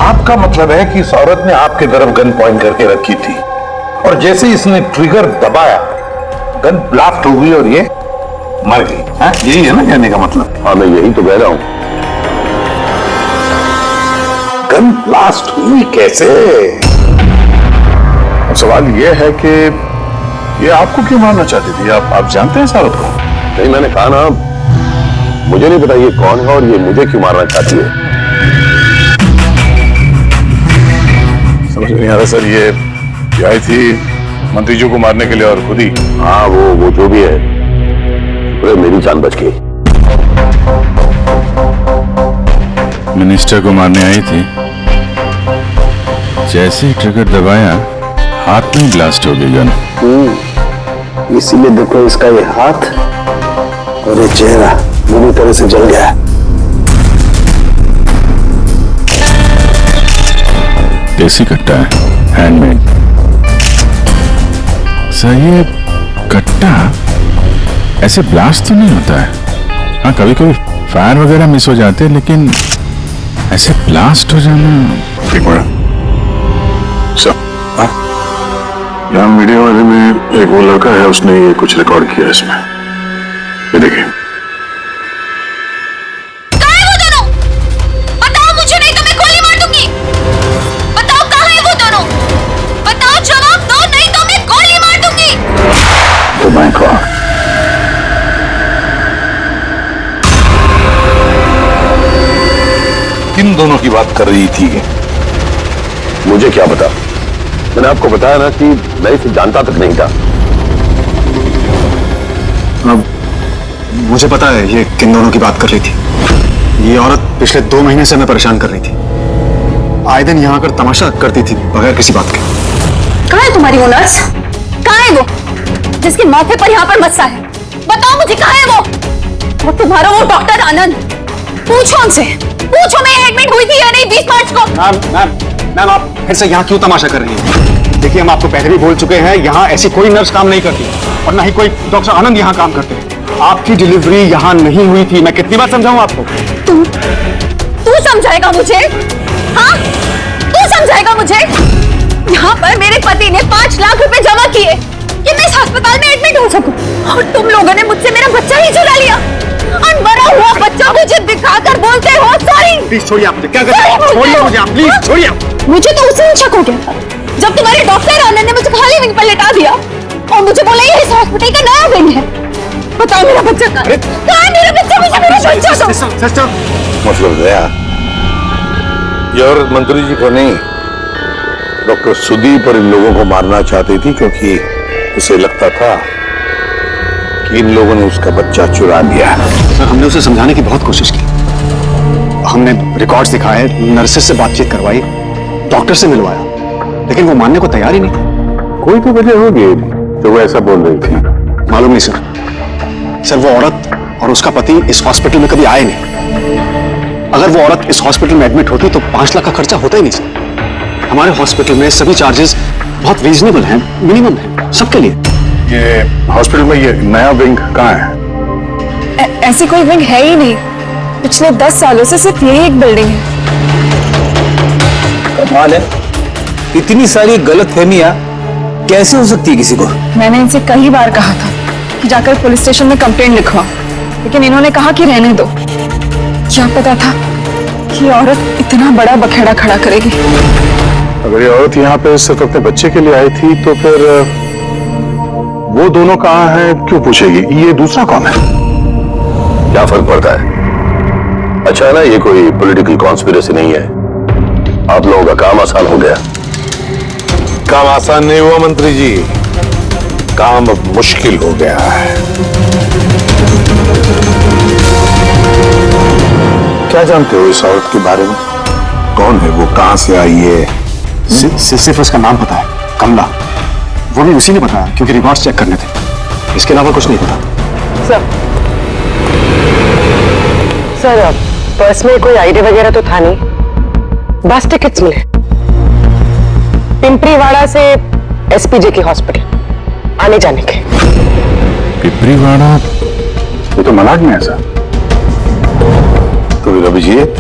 आपका मतलब है कि इस औरत ने आपके तरफ गन पॉइंट करके रखी थी और जैसे ही इसने ट्रिगर दबाया गन ब्लास्ट हो गई और ये मर गई। हाँ? यही है ना कहने का मतलब? हाँ, मैं यही तो कह रहा हूं। गन ब्लास्ट हुई कैसे? अब सवाल ये है कि ये आपको क्यों मारना चाहती थी? आप जानते हैं इस औरत को? नहीं, मैंने कहा ना, मुझे नहीं पता ये कौन है और ये मुझे क्यों मारना चाहती है। समझ नहीं आ रहा सर। ये आई थी मंत्री जी को मारने के लिए और खुद ही? हाँ, वो जो भी है, अरे मेरी जान बच गई। मिनिस्टर को मारने आई थी, जैसे ही ट्रिगर दबाया हाथ में ब्लास्ट हो गई गन। इसीलिए देखो इसका ये हाथ और ये चेहरा बुरी तरह से जल गया है। देसी कट्टा है, हैंडमेड। सर ये कट्टा ऐसे ब्लास्ट तो नहीं होता है। हाँ, कभी कभी फायर वगैरह मिस हो जाते हैं, लेकिन ऐसे ब्लास्ट हो जाना। एक मिनट सर, यहाँ वीडियो वाले में एक वो लड़का है, उसने ये कुछ रिकॉर्ड किया इसमें, ये देखिए। किन दोनों की बात कर रही थी? मुझे क्या पता, मैंने आपको बताया ना कि मैं इसे जानता तक नहीं था। अब मुझे पता है ये किन दोनों की बात कर रही थी। ये औरत पिछले 2 महीने से हमें परेशान कर रही थी। आए दिन यहाँ आकर तमाशा करती थी बगैर किसी बात के। कहाँ है तुम्हारी वो नर्स? कहाँ है वो जिसके माथे पर यहाँ पर मस्सा है? बताओ मुझे, कहाँ है वो? और तुम्हारा वो डॉक्टर आनंद, पूछो उनसे, पूछो मैं एडमिट हुई थी या नहीं 20 मार्च को। मैम आप फिर से यहाँ क्यों तमाशा कर रही हैं? देखिए, हम आपको पहले भी बोल चुके हैं, यहाँ ऐसी कोई नर्स काम नहीं करती और ना ही कोई डॉक्टर आनंद यहाँ काम करते हैं। आपकी डिलीवरी यहाँ नहीं हुई थी। मैं कितनी बार समझाऊं आपको? तू समझाएगा मुझे? हाँ, तू समझाएगा मुझे? यहाँ पर मेरे पति ने 5 लाख रुपए जमा किए कि मैं इस अस्पताल में एडमिट हो सकूं, और तुम लोगों ने मुझसे मेरा बच्चा ही चुरा लिया और मरा हुआ बच्चा मुझे दिखाकर बोलते हो सॉरी। प्लीज छोड़िए, आप मुझे क्या कर रहे हैं? छोड़िए मुझे, आप प्लीज छोड़िए। मुझे तो उसी दिन शक हो गया था जब तुम्हारे डॉक्टर आनंद ने मुझे खाली विंग पर लेटा दिया और मुझे बोला ये इस हॉस्पिटल का नया विंग है। बताओ मेरा बच्चा कहाँ है? कहाँ है मेरा बच्चा? मुझे मेरा बच्चा दो। मतलब गया ये औरत मंत्री जी को नहीं डॉक्टर सुदीप और इन लोगों को मारना चाहती थी क्योंकि उसे लगता था कि इन लोगों ने उसका बच्चा चुरा लिया। सर, हमने उसे समझाने की बहुत कोशिश की। हमने रिकॉर्ड्स दिखाए, नर्सेस से बातचीत करवाई, डॉक्टर से मिलवाया, लेकिन वो मानने को तैयार ही नहीं। कोई तो वजह होगी जो वो ऐसा बोल रही थी। मालूम नहीं सर। सर, वो औरत और उसका पति इस हॉस्पिटल में कभी आए नहीं। अगर वो औरत इस हॉस्पिटल में एडमिट होती तो 5 लाख का खर्चा होता ही नहीं सर। हमारे हॉस्पिटल में सभी चार्जेस बहुत रीजनेबल हैं, मिनिमम है सबके लिए। ये हॉस्पिटल में ये नया विंग कहाँ है? ऐसी कोई विंग है ही नहीं। पिछले 10 सालों से सिर्फ यही एक बिल्डिंग है। कमाल है, इतनी सारी गलतफहमियां कैसे हो सकती है किसी को? मैंने इनसे कई बार कहा था कि जाकर पुलिस स्टेशन में कंप्लेंट लिखवाओ, लेकिन इन्होंने कहा कि रहने दो। क्या पता था कि औरत इतना बड़ा बखेड़ा खड़ा करेगी। अगर ये औरत यहाँ पे सिर्फ अपने बच्चे के लिए आई थी तो फिर वो दोनों कहाँ हैं क्यों पूछेगी? ये दूसरा कौन है? क्या फर्क पड़ता है? अच्छा है ना, ये कोई पॉलिटिकल कॉन्स्पिरेसी नहीं है। आप लोगों का काम आसान हो गया। काम आसान नहीं हुआ मंत्री जी, काम अब मुश्किल हो गया है। क्या जानते हो इस औरत के बारे में? कौन है वो, कहां से आई है? सिर्फ उसका नाम पता है, कमला। वो भी उसी ने बताया क्योंकि रिकॉर्ड्स चेक करने थे। इसके अलावा कुछ नहीं पता। सर, पर्स में कोई आईडी वगैरह तो था नहीं, बस टिकट्स मिले पिंपरीवाड़ा से एसपीजे के हॉस्पिटल आने जाने के। पिंपरीवाड़ा? ये तो मलाड में है सर। तो अभिजीत,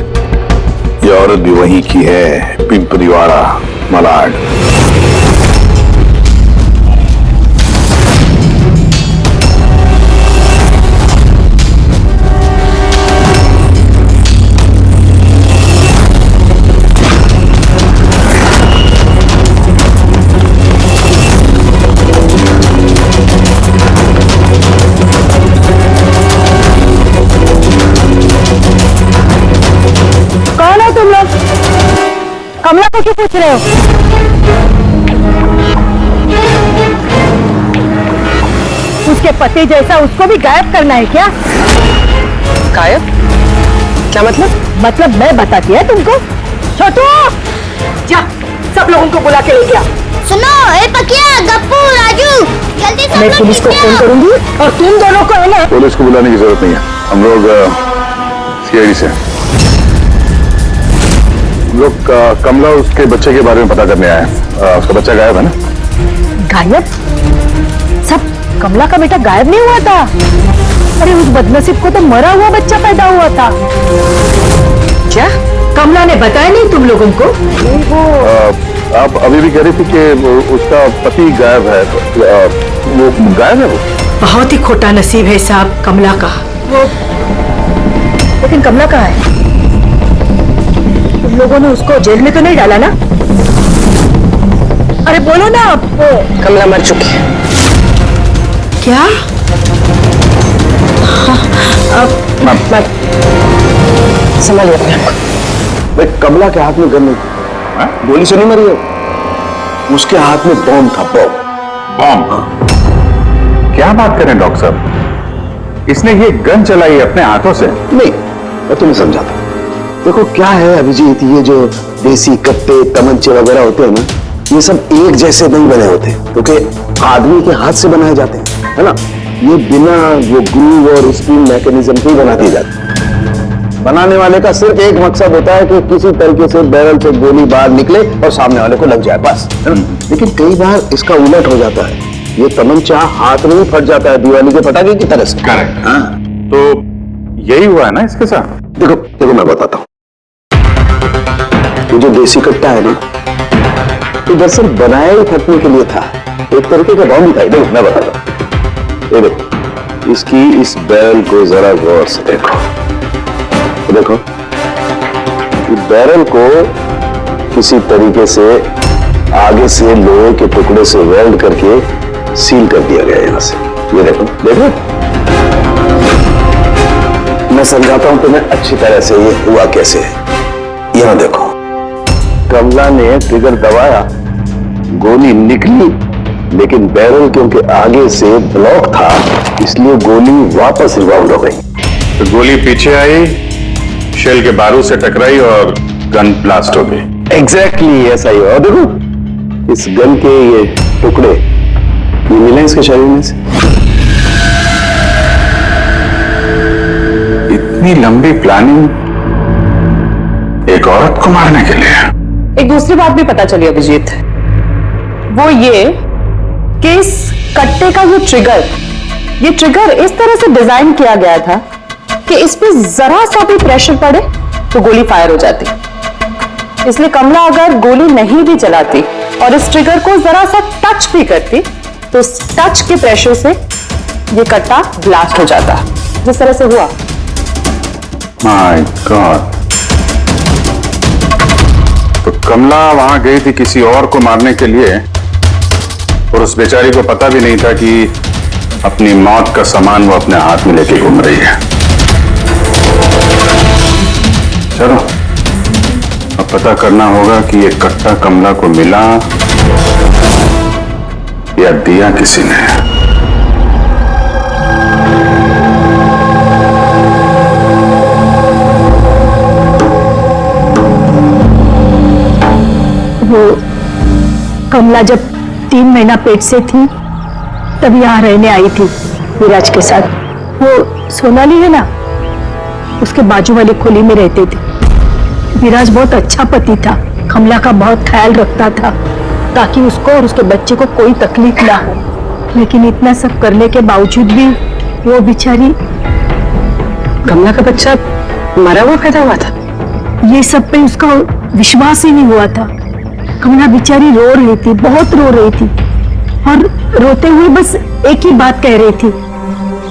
ये औरत भी वहीं की है, पिंपरीवाड़ा, मलाड। कमला को क्यों पूछ रहे हो? उसके पति जैसा उसको भी गायब करना है क्या? गायब? क्या मतलब? मतलब मैं बताती है तुमको। छोटू, जा सब लोगों को बुला के लेके आ। सुनो, ए पकिया, गप्पू, राजू, जल्दी सब मैं लोग पुलिस को नीचे फोन आओ। करूंगी और तुम दोनों को है ना। पुलिस को बुलाने की जरूरत नहीं है, हम लोग सीआईडी से हैं। लोग कमला उसके बच्चे के बारे में पता करने आए हैं। उसका बच्चा गायब है ना? गायब? सब कमला का बेटा गायब नहीं हुआ था। अरे उस बदनसीब को तो मरा हुआ बच्चा पैदा हुआ था। क्या कमला ने बताया नहीं तुम लोगों को? आप अभी भी कह रही थी कि उसका पति गायब है। वो गायब है? वो बहुत ही खोटा नसीब है साहब कमला का। वो लेकिन कमला कहाँ है? तुम लोगों ने उसको जेल में तो नहीं डाला ना? अरे बोलो ना आप। कमला मर चुकी है। क्या? मत संभालिए अपने आप को। भाई कमला के हाथ में गन नहीं था, गोली से नहीं मरी है, उसके हाथ में बॉम्ब था। बॉम्ब? क्या बात करें डॉक्टर साहब, इसने ये गन चलाई अपने हाथों से? नहीं, मैं तुम्हें समझाता हूं। देखो क्या है अभिजीत, ये जो देसी कट्टे तमंचे वगैरह होते हैं ना, ये सब एक जैसे नहीं बने होते, क्योंकि आदमी के हाथ से बनाए जाते हैं, है ना। ये बिना वो ग्रूव और स्प्रिंग मैकेनिज्म के बना दिए जाते हैं। बनाने वाले का सिर्फ एक मकसद होता है कि किसी तरीके से बैरल से गोली बाहर निकले और सामने वाले को लग जाए, बस, है ना। लेकिन कई बार इसका उलट हो जाता है, ये तमंचा हाथ में ही फट जाता है दिवाली के पटाखे की तरह से। करेक्ट। हाँ, तो यही हुआ है ना इसके साथ? देखो देखो मैं बताता हूँ। ये जो देसी कट्टा है ना, तो दरअसल बनाया ही फटने के लिए था, एक तरीके का बॉम्ब था। देखो मैं बताता हूँ, ये देखो, इसकी इस बैरल को जरा गौर से देखो। तो देखो, इस बैरल को किसी तरीके से आगे से लोहे के टुकड़े से वेल्ड करके सील कर दिया गया यहां से। ये देखो, देखो मैं समझाता हूं तुम्हें अच्छी तरह से ये हुआ कैसे है। यहां देखो, कमला ने ट्रिगर दबाया गोली निकली, लेकिन बैरल क्योंकि आगे से ब्लॉक था, इसलिए गोली वापस रिवाउंड हो गई। तो गोली पीछे आई, शेल के बारूद से टकराई और गन ब्लास्ट हो गई। एग्जैक्टली ऐसा ही। और देखो इस गन के ये टुकड़े ये मिले इसके शरीर में से। इतनी लंबी प्लानिंग एक औरत को मारने के लिए। एक दूसरी बात भी पता चली अभिजीत, वो ये कि इस कट्टे का ये ट्रिगर इस तरह से डिजाइन किया गया था कि इस पे जरा सा भी प्रेशर पड़े तो गोली फायर हो जाती। इसलिए कमला अगर गोली नहीं भी चलाती और इस ट्रिगर को जरा सा टच भी करती तो इस टच के प्रेशर से ये कट्टा ब्लास्ट हो जाता, जिस तरह से हुआ। My God. तो कमला वहां गई थी किसी और को मारने के लिए, और उस बेचारी को पता भी नहीं था कि अपनी मौत का सामान वो अपने हाथ में लेके घूम रही है। चलो अब पता करना होगा कि ये कट्टा कमला को मिला या दिया किसी ने। वो कमला जब 3 महीना पेट से थी तब यहाँ रहने आई थी विराज के साथ। वो सोनाली है ना, उसके बाजू वाली खोली में रहते थे। विराज बहुत अच्छा पति था, कमला का बहुत ख्याल रखता था ताकि उसको और उसके बच्चे को कोई तकलीफ ना हो। लेकिन इतना सब करने के बावजूद भी वो बेचारी, कमला का बच्चा मरा हुआ पैदा हुआ था। ये सब पे उसका विश्वास ही नहीं हुआ था। कमला बेचारी रो रही थी, बहुत रो रही थी, और रोते हुए बस एक ही बात कह रही थी,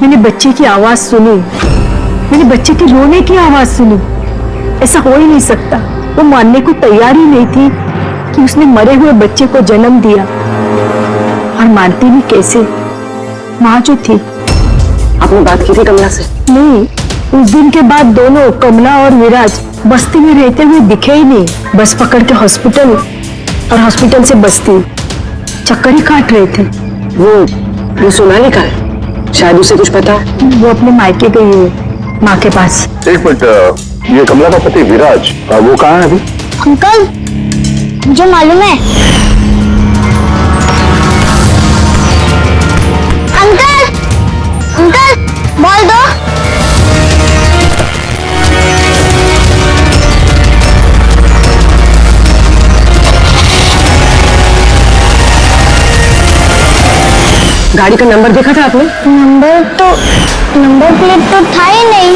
मैंने बच्चे की आवाज सुनी, मैंने बच्चे की रोने की आवाज सुनी। ऐसा हो ही नहीं सकता। वो मानने को तैयार ही नहीं थी कि उसने मरे हुए बच्चे को जन्म दिया, और मानती भी कैसे। माँ जो थी। आपने बात की थी कमला से? नहीं, उस दिन के बाद दोनों, कमला और विराज, बस्ती में रहते हुए दिखे ही नहीं। बस पकड़ के हॉस्पिटल और हॉस्पिटल से बस्ती चक्कर ही काट रहे थे। वो सोनाली का है, शायद उसे कुछ पता है। वो अपने मायके गई है, माँ के पास। एक मिनट, ये कमला का पति विराज, वो कहाँ है अभी? अंकल मुझे मालूम है। अंकल अंकल बॉल दो। गाड़ी का नंबर देखा था आपने? नंबर प्लेट तो था ही नहीं।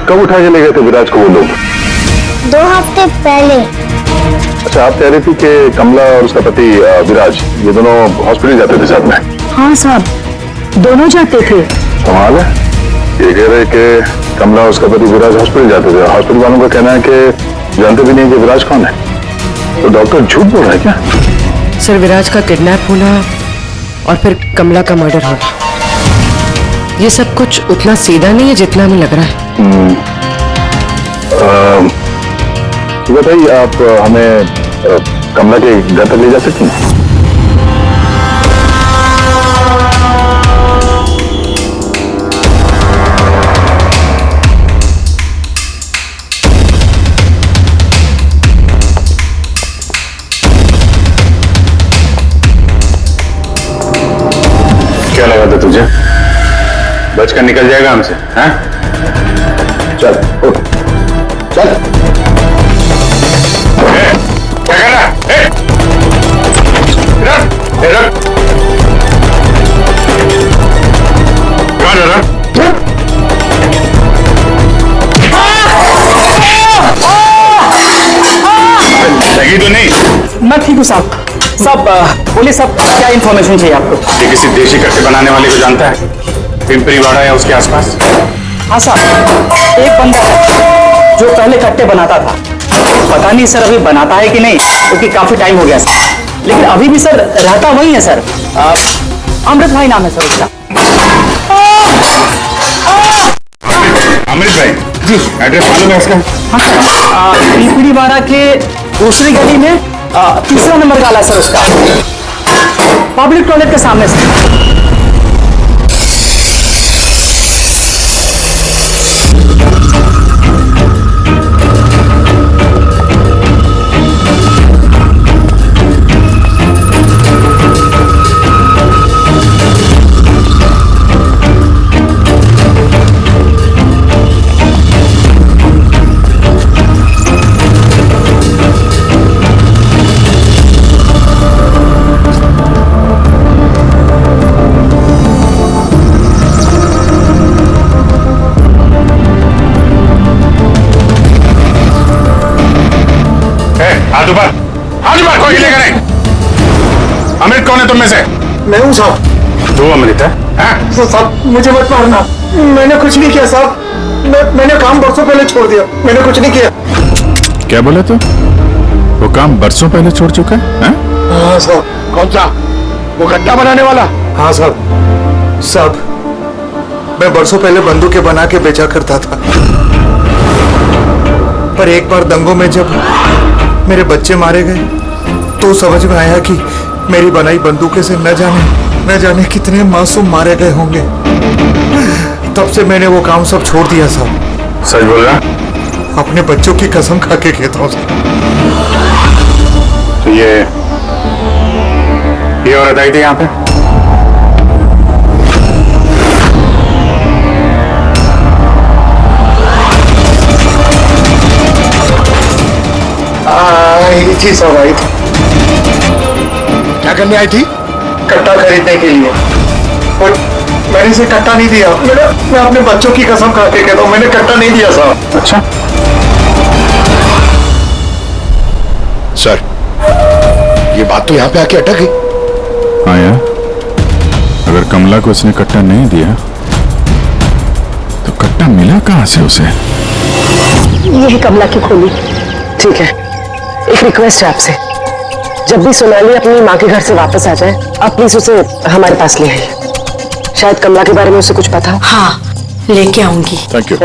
कब उठा के ले गए थे विराज को वो लोग? 2 हफ्ते पहले। अच्छा, आप कह रही थी कि कमला और उसका पति विराज ये दोनों हॉस्पिटल जाते थे साथ में? हाँ साहब, दोनों जाते थे। कमाल है। ये कह रहे कि कमला और उसका पति विराज हॉस्पिटल जाते थे। हॉस्पिटल वालों का कहना है कि जानते भी नहीं कि विराज कौन है। तो डॉक्टर झूठ बोल रहा है क्या? सर, विराज का किडनैप होना और फिर कमला का मर्डर होना, ये सब कुछ उतना सीधा नहीं है जितना हमें लग रहा है। तो बताइए, आप हमें कमला के घर तक ले जा सकती हैं? क्या लगा था तुझे? बचकर निकल जाएगा हमसे? हैं? चल उठ, चल। क्या कर रहा है? रख, रख। कौन है? लगी तो नहीं? मैं ठीक हूँ साहब। सब बोलिए साहब, क्या इन्फॉर्मेशन चाहिए आपको? ये किसी देशी कट्टे बनाने वाले को जानता है? पिंपरीवाड़ा या उसके आसपास? हाँ साहब, एक बंदा है जो पहले कट्टे बनाता था। पता नहीं सर अभी बनाता है कि नहीं, क्योंकि काफी टाइम हो गया सर। लेकिन अभी भी सर रहता वही है सर। अमृत भाई नाम है सर उसका। अमृत भाई जी, एड्रेस मालूम है उसका? हाँ सर, पिंपरीवाड़ा के दूसरी गली में तीसरा नंबर वाला है सर उसका, पब्लिक टॉयलेट के सामने से। कोई हिलेगा नहीं। अमृत कौन है तुम में से? मैं हूँ साहब। तू अमृत है? साहब मुझे मत मारना, मैंने कुछ नहीं किया साहब। मैंने काम बरसों पहले छोड़ दिया, मैंने कुछ नहीं किया। क्या बोला तू? वो काम बरसों पहले छोड़ चुका है? हाँ साहब। कौन सा? वो गड्ढा बनाने वाला? हाँ साहब। साहब मैं बरसों पहले बंदूकें बना के बेचा करता था, पर एक बार दंगों में जब मेरे बच्चे मारे गए तो समझ में आया कि मेरी बनाई बंदूकें से न जाने कितने मासूम मारे गए होंगे। तब से मैंने वो काम सब छोड़ दिया साहब। सच बोल रहा? अपने बच्चों की कसम खा के कहता हूँ साहब। तो ये औरत आई थी यहाँ पे? आई थी सब आई थी। क्या करने आई थी? कट्टा खरीदने के लिए, और मैंने इसे कट्टा नहीं दिया। मैं अपने बच्चों की कसम खा के कहता हूँ, मैंने कट्टा नहीं दिया साहब। अच्छा सर, ये बात तो यहाँ पे आके अटक गई। हाँ यार, अगर कमला को उसने कट्टा नहीं दिया तो कट्टा मिला कहाँ से उसे? यही कमला की खोली। ठीक है, एक रिक्वेस्ट है आपसे, जब भी सोनाली अपनी माँ के घर से वापस आ जाए, आप प्लीज उसे हमारे पास ले आइए। शायद कमला के बारे में उसे कुछ पता हो। हाँ, लेके आऊंगी। Thank you.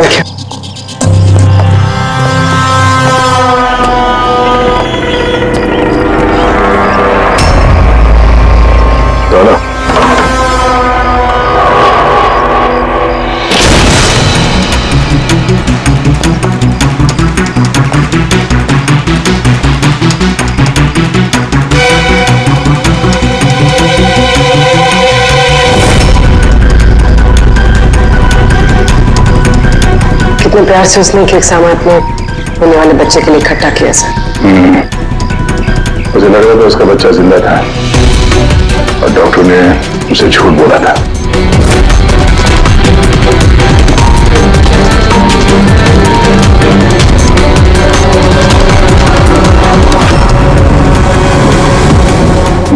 कितने प्यार से उसने एक सामान अपने होने वाले बच्चे के लिए इकट्ठा किया सर। मुझे लग रहा था उसका बच्चा जिंदा था और डॉक्टर ने उसे झूठ बोला था।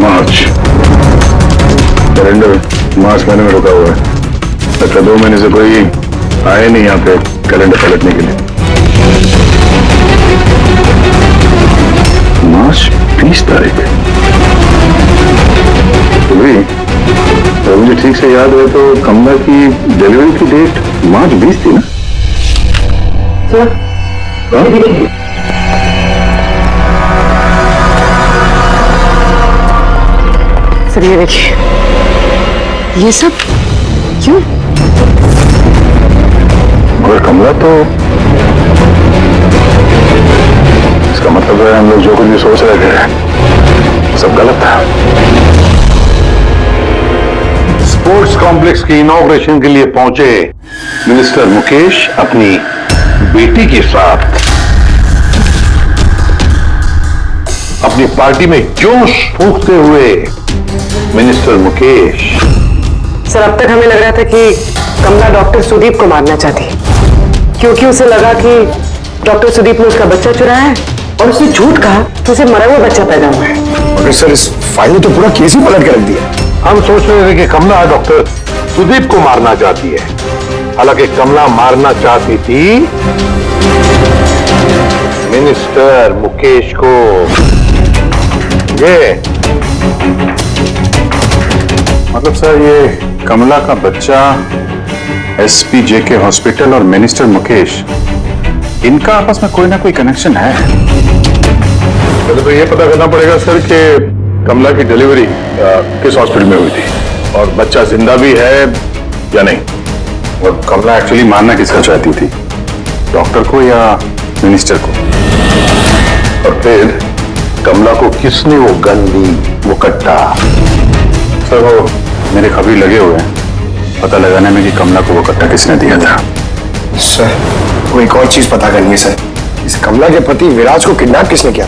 मार्च कैलेंडर मार्च महीने में रुका हुआ है। लगता 2 महीने से कोई आए नहीं यहाँ पे कैलेंडर पलटने के लिए। मार्च 20 तारीख तो भी तो मुझे ठीक से याद है तो कमला की डिलीवरी की डेट मार्च 20 थी ना? सर ये देखिए, ये सब क्यों? मगर कमला तो, इसका मतलब है हम लोग जो कुछ भी सोच रहे थे सब गलत था। स्पोर्ट्स कॉम्प्लेक्स के इनॉग्रेशन के लिए पहुंचे मिनिस्टर मुकेश अपनी बेटी के साथ अपनी पार्टी में जोश फूंकते हुए मिनिस्टर मुकेश। सर अब तक हमें लग रहा था कि कमला डॉक्टर सुदीप को मारना चाहती, क्योंकि उसे लगा कि डॉक्टर सुदीप ने उसका बच्चा चुराया है और उसने झूठ कहा कि उसे मरा हुआ बच्चा पैदा हुआ है। मगर सर इस फाइल तो पूरा केस ही पलट के रख दिया। हम सोच रहे थे कि कमला डॉक्टर सुदीप को मारना चाहती है, हालांकि कमला मारना चाहती थी मिनिस्टर मुकेश को। ये मतलब सर, ये कमला का बच्चा एसपीजेके हॉस्पिटल और मिनिस्टर मुकेश, इनका आपस में कोई ना कोई कनेक्शन है। पहले तो ये पता करना पड़ेगा सर कि कमला की डिलीवरी किस हॉस्पिटल में हुई थी और बच्चा जिंदा भी है या नहीं। और कमला एक्चुअली मारना किसका चाहती थी, डॉक्टर को या मिनिस्टर को? और फिर कमला को किसने वो गन दी, वो कट्टा? सर वो मेरे खबरी लगे हुए हैं पता लगाने में कि कमला को वो कट्टा किसने दिया था। सर वो एक और चीज पता करनी है सर, इस कमला के पति विराज को किडनैप किसने किया?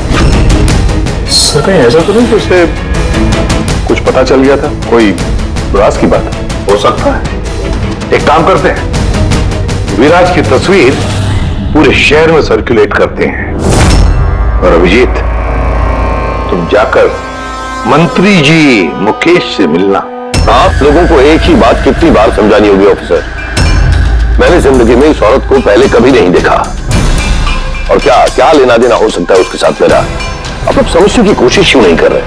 सर कहीं ऐसा तो नहीं कि उसे कुछ पता चल गया था, कोई राज की बात हो सकता है। एक काम करते हैं, विराज की तस्वीर पूरे शहर में सर्कुलेट करते हैं और अभिजीत तुम जाकर मंत्री जी मुकेश से मिलना। आप लोगों को एक ही बात कितनी बार समझानी होगी ऑफिसर, मैंने जिंदगी में इस औरत को पहले कभी नहीं देखा और क्या क्या लेना देना हो सकता है उसके साथ मेरा। आप लोग समझने की कोशिश क्यों नहीं कर रहे?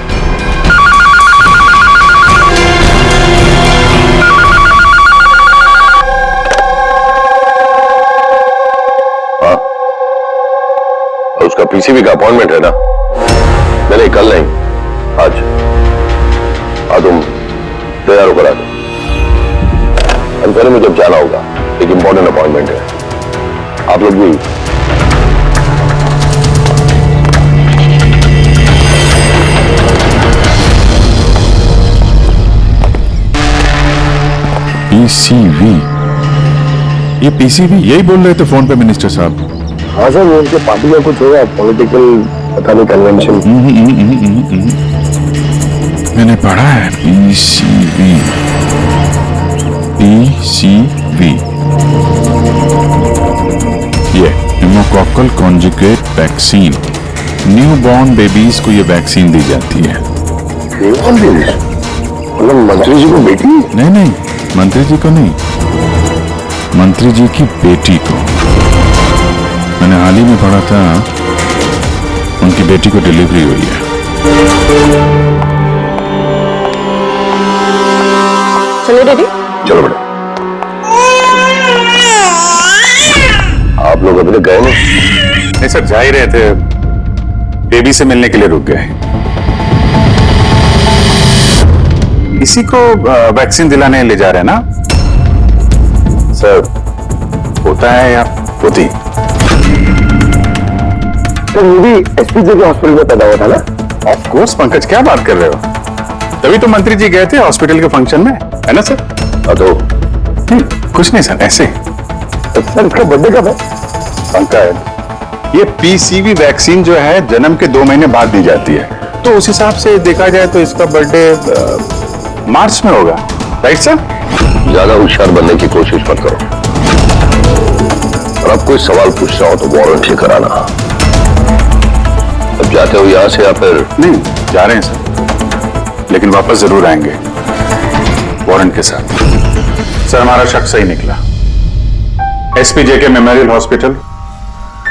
हाँ, उसका पीसीबी का अपॉइंटमेंट है ना? नहीं कल नहीं, आज। हाँ तुम तैयार होकर आ जाओ, अंधेरे में जब जाना होगा, एक इंपॉर्टेंट अपॉइंटमेंट है। आप लोग भी पीसीबी, ये पीसीबी यही बोल रहे थे फोन पे मिनिस्टर साहब। हाँ सर, वो उनके पार्टी का कुछ होगा, पॉलिटिकल पता नहीं कन्वेंशन। मैंने पढ़ा है पीसीबी, पीसीबी ये pneumococcal conjugate vaccine, new born babies को ये वैक्सीन दी जाती है। मतलब मंत्री जी को बेटी? नहीं, मंत्री जी को नहीं, मंत्री जी की बेटी को। मैंने हाल ही में पढ़ा था उनकी बेटी को डिलीवरी हुई है। चलो डैडी। चलो बेटा। आप लोग अभी तक गए नहीं सर, जा ही रहे थे, बेबी से मिलने के लिए रुक गए। इसी को वैक्सीन दिलाने ले जा रहे हैं ना सर? होता है या होती? सर वो भी एसपीजे के हॉस्पिटल में पैदा हुआ था ना? ऑफ कोर्स पंकज, क्या बात कर रहे हो? तभी तो मंत्री जी गए थे हॉस्पिटल के फंक्शन में, है ना सर? तो नहीं, कुछ नहीं सर, ऐसे। सर इसका बर्थडे कब है? पंकज, ये पीसीबी वैक्सीन जो है जन्म के 2 महीने बाद दी जाती है, तो उस हिसाब से देखा जाए तो इसका बर्थडे मार्च में होगा, राइट सर? ज्यादा होशियार बनने की कोशिश मत करो, और अब कोई सवाल पूछ रहा हो तो वारंट लेकर आना। अब जाते हो यहां से या फिर? नहीं, जा रहे हैं सर, लेकिन वापस जरूर आएंगे वारंट के साथ। सर हमारा शक सही निकला, एसपीजे के मेमोरियल हॉस्पिटल,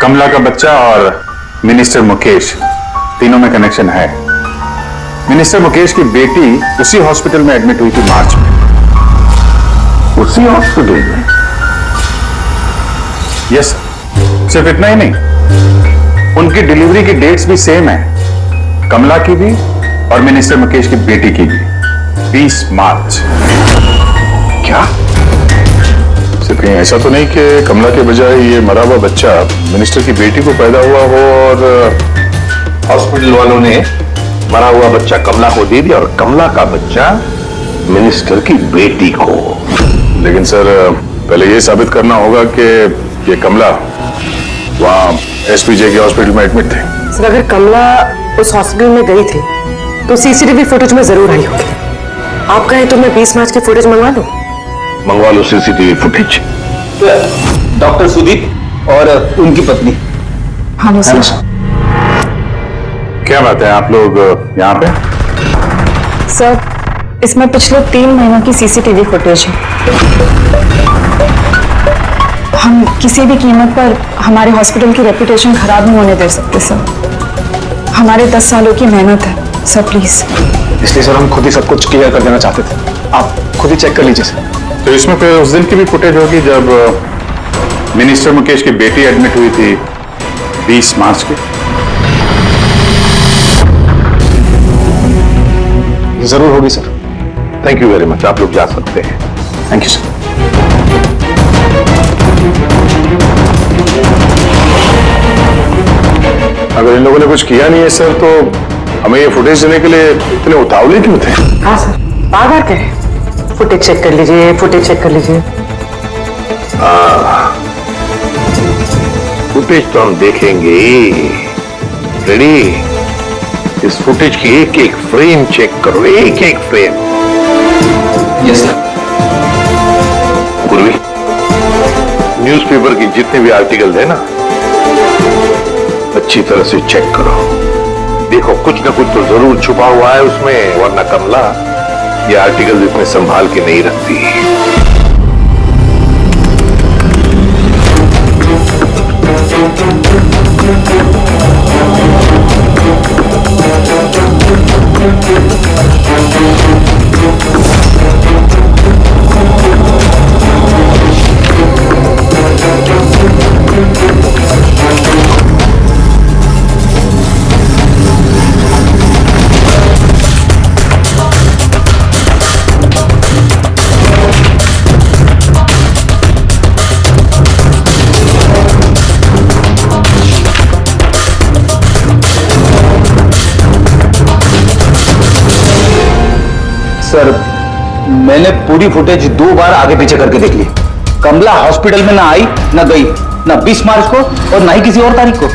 कमला का बच्चा और मिनिस्टर मुकेश, तीनों में कनेक्शन है। मिनिस्टर मुकेश की बेटी उसी हॉस्पिटल में एडमिट हुई थी मार्च में। उसी हॉस्पिटल में? यस, सिर्फ इतना ही नहीं, उनकी डिलीवरी की डेट्स भी सेम है, कमला की भी और मिनिस्टर मुकेश की बेटी की भी, 20 मार्च। क्या? सिर्फ कहीं ऐसा तो नहीं कि कमला के बजाय ये मरा हुआ बच्चा मिनिस्टर की बेटी को पैदा हुआ हो और हॉस्पिटल वालों ने मरा हुआ बच्चा कमला को दे दिया और कमला का बच्चा मिनिस्टर की बेटी को? लेकिन सर पहले ये साबित करना होगा कि ये कमला वहां एसपीजे के हॉस्पिटल में एडमिट थे। सर अगर कमला उस हॉस्पिटल में गई थी तो सीसीटीवी फुटेज में जरूर आई होगी। आप कहें तो मैं 20 मार्च की फुटेज मंगवा लूं? मंगवा लो सीसीटीवी फुटेज। डॉक्टर सुदीप और उनकी पत्नी। हाँ सर। क्या बात है, आप लोग यहाँ पे? सर इसमें पिछले 3 महीनों की सीसीटीवी फुटेज है। हम किसी भी कीमत पर हमारे हॉस्पिटल की रेपुटेशन खराब नहीं होने दे सकते सर। हमारे 10 सालों की मेहनत है सर, प्लीज। इसलिए सर हम खुद ही सब कुछ क्लियर कर देना चाहते थे, आप खुद ही चेक कर लीजिए सर। तो इसमें फिर उस दिन की भी फुटेज होगी जब मिनिस्टर मुकेश की बेटी एडमिट हुई थी 20 मार्च की। जरूर होगी sir. Thank you very much, आप लोग जा सकते हैं। Thank you sir. अगर इन लोगों ने कुछ किया नहीं है सर, तो हमें ये फुटेज देने के लिए इतने उतावले क्यों थे? हाँ सर, बार-बार कहे फुटेज चेक कर लीजिए, फुटेज चेक कर लीजिए। फुटेज तो हम देखेंगे। रेडी? इस फुटेज की एक एक फ्रेम चेक करो, एक एक फ्रेम। Yes sir. गुरवी, न्यूज़पेपर की जितने भी आर्टिकल है ना, अच्छी तरह से चेक करो। देखो कुछ ना कुछ तो जरूर छुपा हुआ है उसमें, वरना कमला ये आर्टिकल इतने संभाल के नहीं रखती। सर, मैंने पूरी फुटेज 2 बार आगे पीछे करके देख ली। कमला हॉस्पिटल में ना आई ना गई, ना 20 मार्च को और ना ही किसी और तारीख को।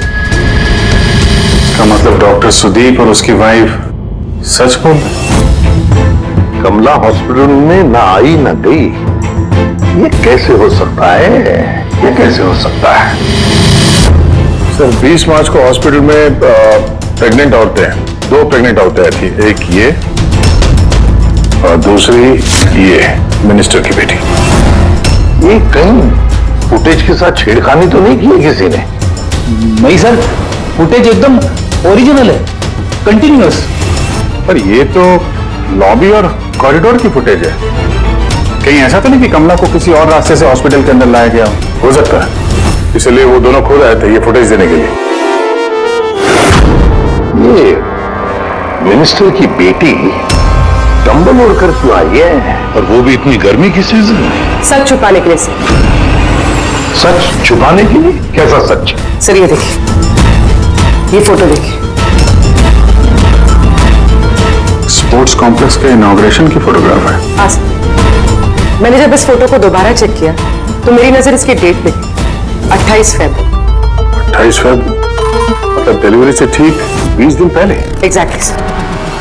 इसका मतलब डॉक्टर सुदीप और उसकी वाइफ सच बोल रहे? कमला हॉस्पिटल में ना आई ना गई, ये कैसे हो सकता है? ये कैसे हो सकता है? सर 20 मार्च को हॉस्पिटल में प्रेग्नेंट औरतें, 2 प्रेग्नेंट औरतें थी, एक ये और दूसरी ये मिनिस्टर की बेटी। ये कहीं फुटेज के साथ छेड़खानी तो नहीं की है किसी ने? नहीं सर, फुटेज एकदम ओरिजिनल है, कंटिन्यूअस। पर ये तो लॉबी और कॉरिडोर की फुटेज है। कहीं ऐसा तो नहीं कि कमला को किसी और रास्ते से हॉस्पिटल के अंदर लाया गया हो सकता है, इसलिए वो दोनों खुद आए थे ये फुटेज देने के लिए। ये मिनिस्टर की बेटी कंबल ओढ़ कर क्यों आई है, और वो भी इतनी गर्मी की सीजन में? सच छुपाने के लिए सर। सच छुपाने के लिए? कैसा सच? सर ये देखिए, ये फोटो देखिए। स्पोर्ट्स कॉम्प्लेक्स के इनॉग्रेशन की फोटोग्राफ है। हाँ सर, मैंने जब इस फोटो को दोबारा चेक किया तो मेरी नजर इसकी डेट पे 28 फेब। 28 फेब मतलब डिलीवरी से ठीक 20 दिन पहले। एग्जैक्टली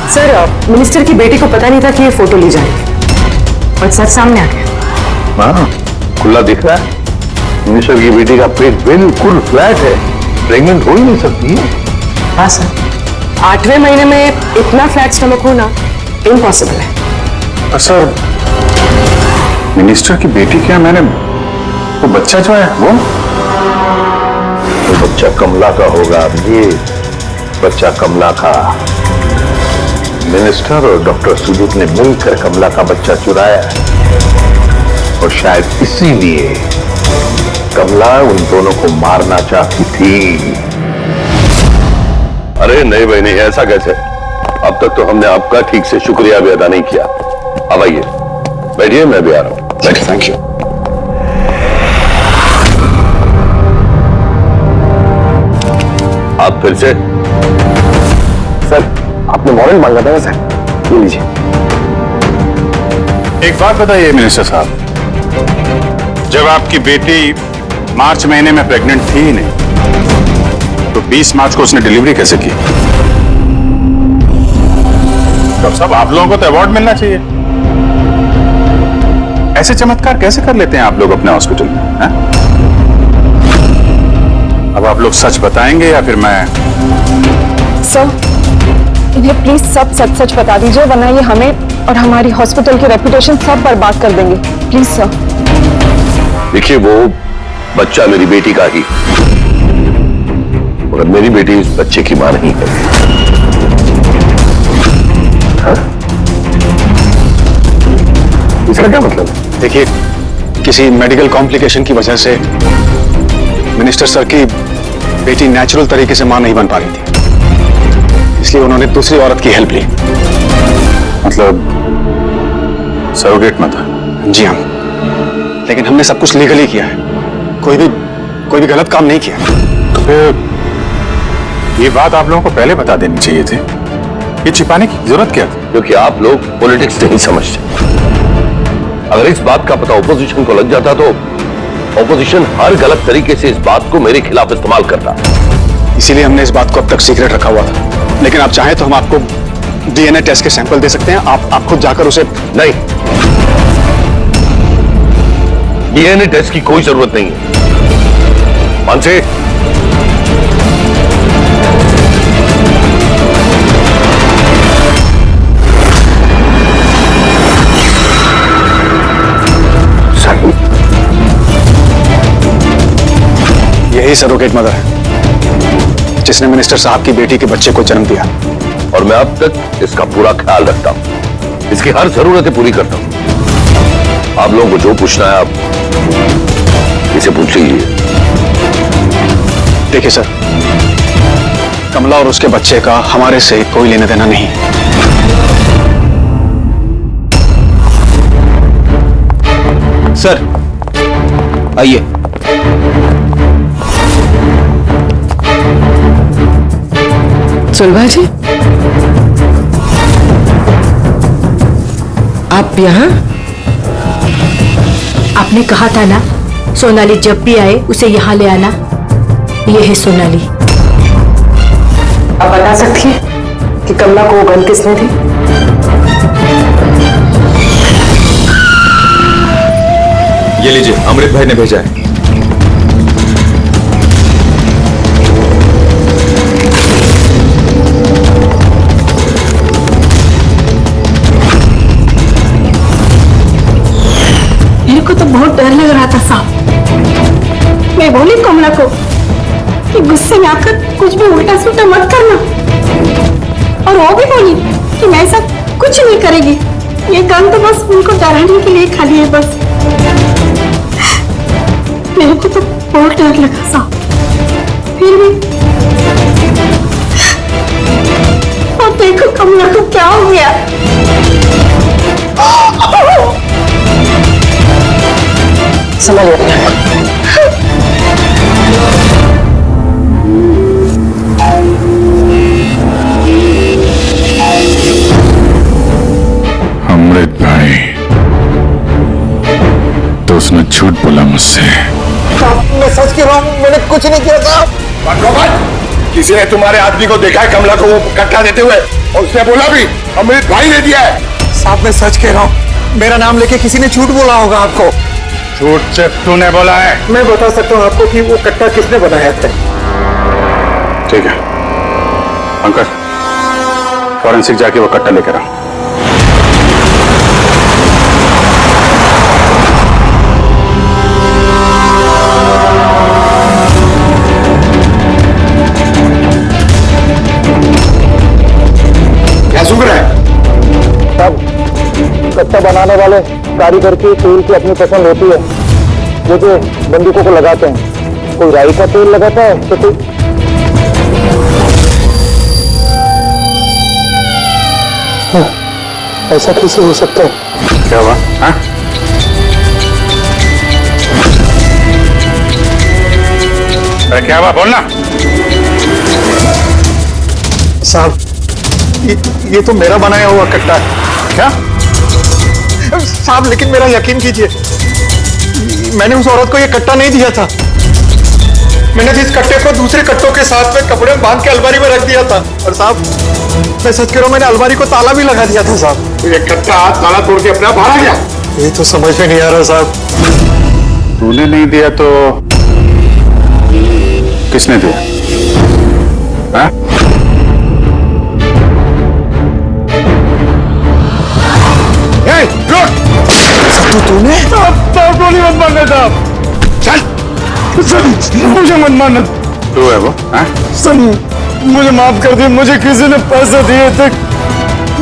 सर, मिनिस्टर की बेटी को पता नहीं था कि ये फोटो ली जाएगी और सच सामने आ गया। हाँ, खुला दिख रहा है। मिनिस्टर की बेटी का पेट बिल्कुल फ्लैट है, प्रेग्नेंट हो ही नहीं सकती है। हाँ सर, 8वें महीने में इतना फ्लैट स्टमक होना इम्पॉसिबल है। सर मिनिस्टर की बेटी क्या, मैंने वो बच्चा जो है वो बच्चा कमला का होगा। ये बच्चा कमला का। मिनिस्टर और डॉक्टर सुदीप ने मिलकर कमला का बच्चा चुराया और शायद इसीलिए कमला उन दोनों को मारना चाहती थी। अरे नहीं भाई नहीं, ऐसा कैसे? अब तक तो हमने आपका ठीक से शुक्रिया भी अदा नहीं किया। अब आइए बैठिए, मैं भी आ रहा हूं। Thank you. आप फिर से? सर आपने वारंट मांगा था ना सर, ये लीजिए। एक बात बताइए मिनिस्टर साहब, जब आपकी बेटी मार्च महीने में प्रेग्नेंट थी ही नहीं, तो 20 मार्च को उसने डिलीवरी कैसे की? डॉक्टर साहब आप लोगों को तो अवार्ड मिलना चाहिए। ऐसे चमत्कार कैसे कर लेते हैं आप लोग अपने हॉस्पिटल में? अब आप लोग सच बताएंगे या फिर मैं? सर इन्हें प्लीज सब सच सच बता दीजिए, वरना ये हमें और हमारी हॉस्पिटल की रेपुटेशन सब बर्बाद कर देंगे। Please sir. देखिए वो बच्चा मेरी बेटी का ही, मगर मेरी बेटी इस बच्चे की मां नहीं है। हाँ? इसका क्या मतलब? देखिए किसी मेडिकल कॉम्प्लिकेशन की वजह से मिनिस्टर सर की बेटी नेचुरल तरीके से मां नहीं बन पा रही थी, इसलिए उन्होंने दूसरी औरत की हेल्प ली। मतलब सरोगेट में था? जी हाँ, लेकिन हमने सब कुछ लीगली किया है, कोई भी गलत काम नहीं किया। तो फिर ये बात आप लोगों को पहले बता देनी चाहिए थी। ये छिपाने की जरूरत क्या थी? क्योंकि आप लोग पॉलिटिक्स नहीं समझते। अगर इस बात का पता ऑपोजिशन को लग जाता तो ऑपोजिशन हर गलत तरीके से इस बात को मेरे खिलाफ इस्तेमाल करता। इसीलिए हमने इस बात को अब तक सीक्रेट रखा हुआ था। लेकिन आप चाहें तो हम आपको डीएनए टेस्ट के सैंपल दे सकते हैं। आप खुद जाकर उसे। नहीं, डीएनए टेस्ट की कोई जरूरत नहीं है। मानसे, यही सरोगेट मदर है जिसने मिनिस्टर साहब की बेटी के बच्चे को जन्म दिया। और मैं अब तक इसका पूरा ख्याल रखता हूं, इसकी हर जरूरतें पूरी करता हूं। आप लोगों को जो पूछना है आप इसे पूछ लीजिए। देखिए सर, कमला और उसके बच्चे का हमारे से कोई लेना देना नहीं। सर आइए। सुलभा जी, आप यहाँ? आपने कहा था ना सोनाली जब भी आए उसे यहाँ ले आना। ये है सोनाली। आप बता सकती हैं कि कमला को वो गन किसने दी? ये लीजिए, अमृत भाई ने भेजा है। मेरे को तो बहुत डर लग रहा था साहब। मैं बोली कमला को कि गुस्से में आकर कुछ भी उल्टा सुल्टा मत करना, और वो भी बोली कि मैं ऐसा कुछ नहीं करेगी। ये गन तो बस उनको डराने के लिए खाली है बस। मेरे को तो बहुत डर लगा साहब। फिर भी और देखो कमला को क्या हो गया। संभालिए। अमृत भाई, तो उसने झूठ बोला मुझसे। मैं सच कह रहा हूँ, मैंने कुछ नहीं किया था। किसी ने तुम्हारे आदमी को देखा है कमला को वो कट्टा देते हुए, और उसने बोला भी अमृत भाई ने दिया है। साहब मैं सच कह रहा हूँ, मेरा नाम लेके किसी ने झूठ बोला होगा आपको। झूठ सिर्फ तूने बोला है। मैं बता सकता हूँ आपको कि वो कट्टा किसने बनाया था। ठीक है पंकज, फॉरेंसिक जाके वो कट्टा लेकर आ। क्या सुन रहा है? सब कट्टा बनाने वाले कारीगर की तेल की अपनी पसंद होती है। जैसे बंदूकों को लगाते हैं, कोई राई का तेल लगाता है तो कोई। ऐसा कैसे हो सकता है? क्या हुआ? हाँ? अरे क्या हुआ, बोलना। साहब ये तो मेरा बनाया हुआ कट्टा है। क्या साहब, लेकिन मेरा यकीन कीजिए, मैंने उस औरत को ये कट्टा नहीं दिया था। मैंने इस कट्टे को दूसरे कट्टों के साथ में कपड़े में बांध के अलमारी में रख दिया था। और साहब मैं सच कह रहा हूं, मैंने अलमारी को ताला भी लगा दिया था साहब। तो ये कट्टा ताला तोड़ के अपने आप बाहर आ गया? ये तो समझ में नहीं आ रहा साहब। तूने नहीं दिया तो किसने दिया? हाँ? तूने गोली मत मारने था। चल मुझे मत मारना। तू है वो? हाँ? मुझे माफ कर दिए, मुझे किसी ने पैसे दिए थे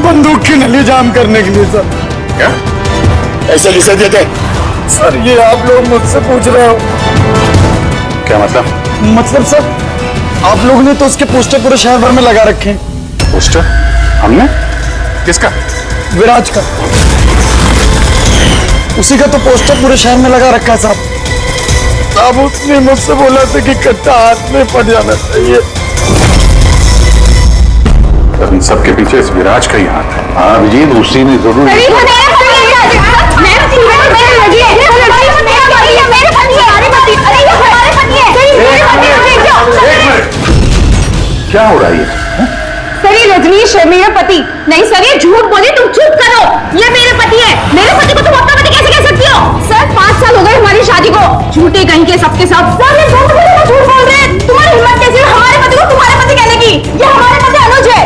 बंदूक की नली जाम करने के लिए सर। क्या ऐसे किसे दिए थे? सर ये आप लोग मुझसे पूछ रहे हो? क्या मतलब? मतलब सर आप लोगों ने तो उसके पोस्टर पूरे शहर भर में लगा रखे हैं। पोस्टर? हमने? किसका? विराज का। उसी का तो पोस्टर पूरे शहर में लगा रखा है साहब। साहब उसने मुझसे बोला था कि कट्टा हाथ में पड़ जाना चाहिए। इन सबके पीछे इस विराज का ही हाथ है। हाँ अभिजीत, उसी ने जरूर क्या हो रहा है? सर ये रजनीश है मेरा पति। नहीं सर ये झूठ बोली, तुम चुप करो। ये मेरे पति है। मेरे पति को तुम अपना पति कैसे कह सकती हो? सर 5 साल हो गए हमारी शादी को। झूठे कहीं के सबके सब। सर ये झूठ बोल रहे हैं। तुम्हारी हिम्मत कैसे है हमारे पति को तुम्हारे पति कहने की? ये हमारे पति अनुज है।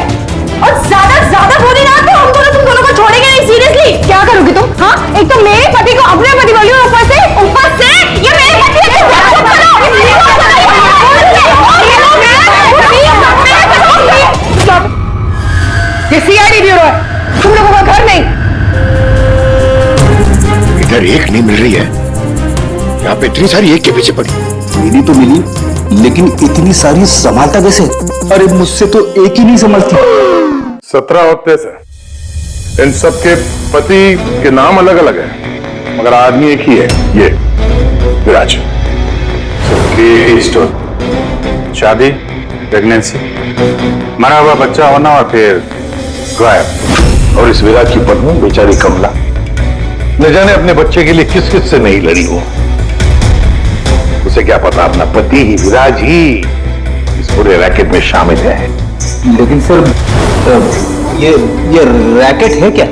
और ज्यादा बोली ना तो हम दोनों तुम दोनों को छोड़ेंगे नहीं। सीरियसली क्या करोगी तुम? हाँ एक तो मेरे पति को अपने पति बोली, ऊपर से ये मेरे पति है। ये सीआईडी ब्यूरो है, तुम लोगों का घर नहीं। इधर एक नहीं मिल रही है, यहाँ पे इतनी सारी एक के पीछे पड़ी। मिली तो मिली, लेकिन इतनी सारी संभालता कैसे? अरे मुझसे तो एक ही नहीं संभलती। 17 होते सर। इन सबके पति के नाम अलग अलग है, मगर आदमी एक ही है, ये विराज। सबकी स्टोरी, शादी, प्रेगनेंसी, मरा हुआ बच्चा होना और फिर गायब। और इस विराज की पत्नी बेचारी कमला, न जाने अपने बच्चे के लिए किस किस से नहीं लड़ी हो। उसे क्या पता अपना पति ही, विराज ही इस पूरे रैकेट में शामिल है। लेकिन सर ये रैकेट है क्या?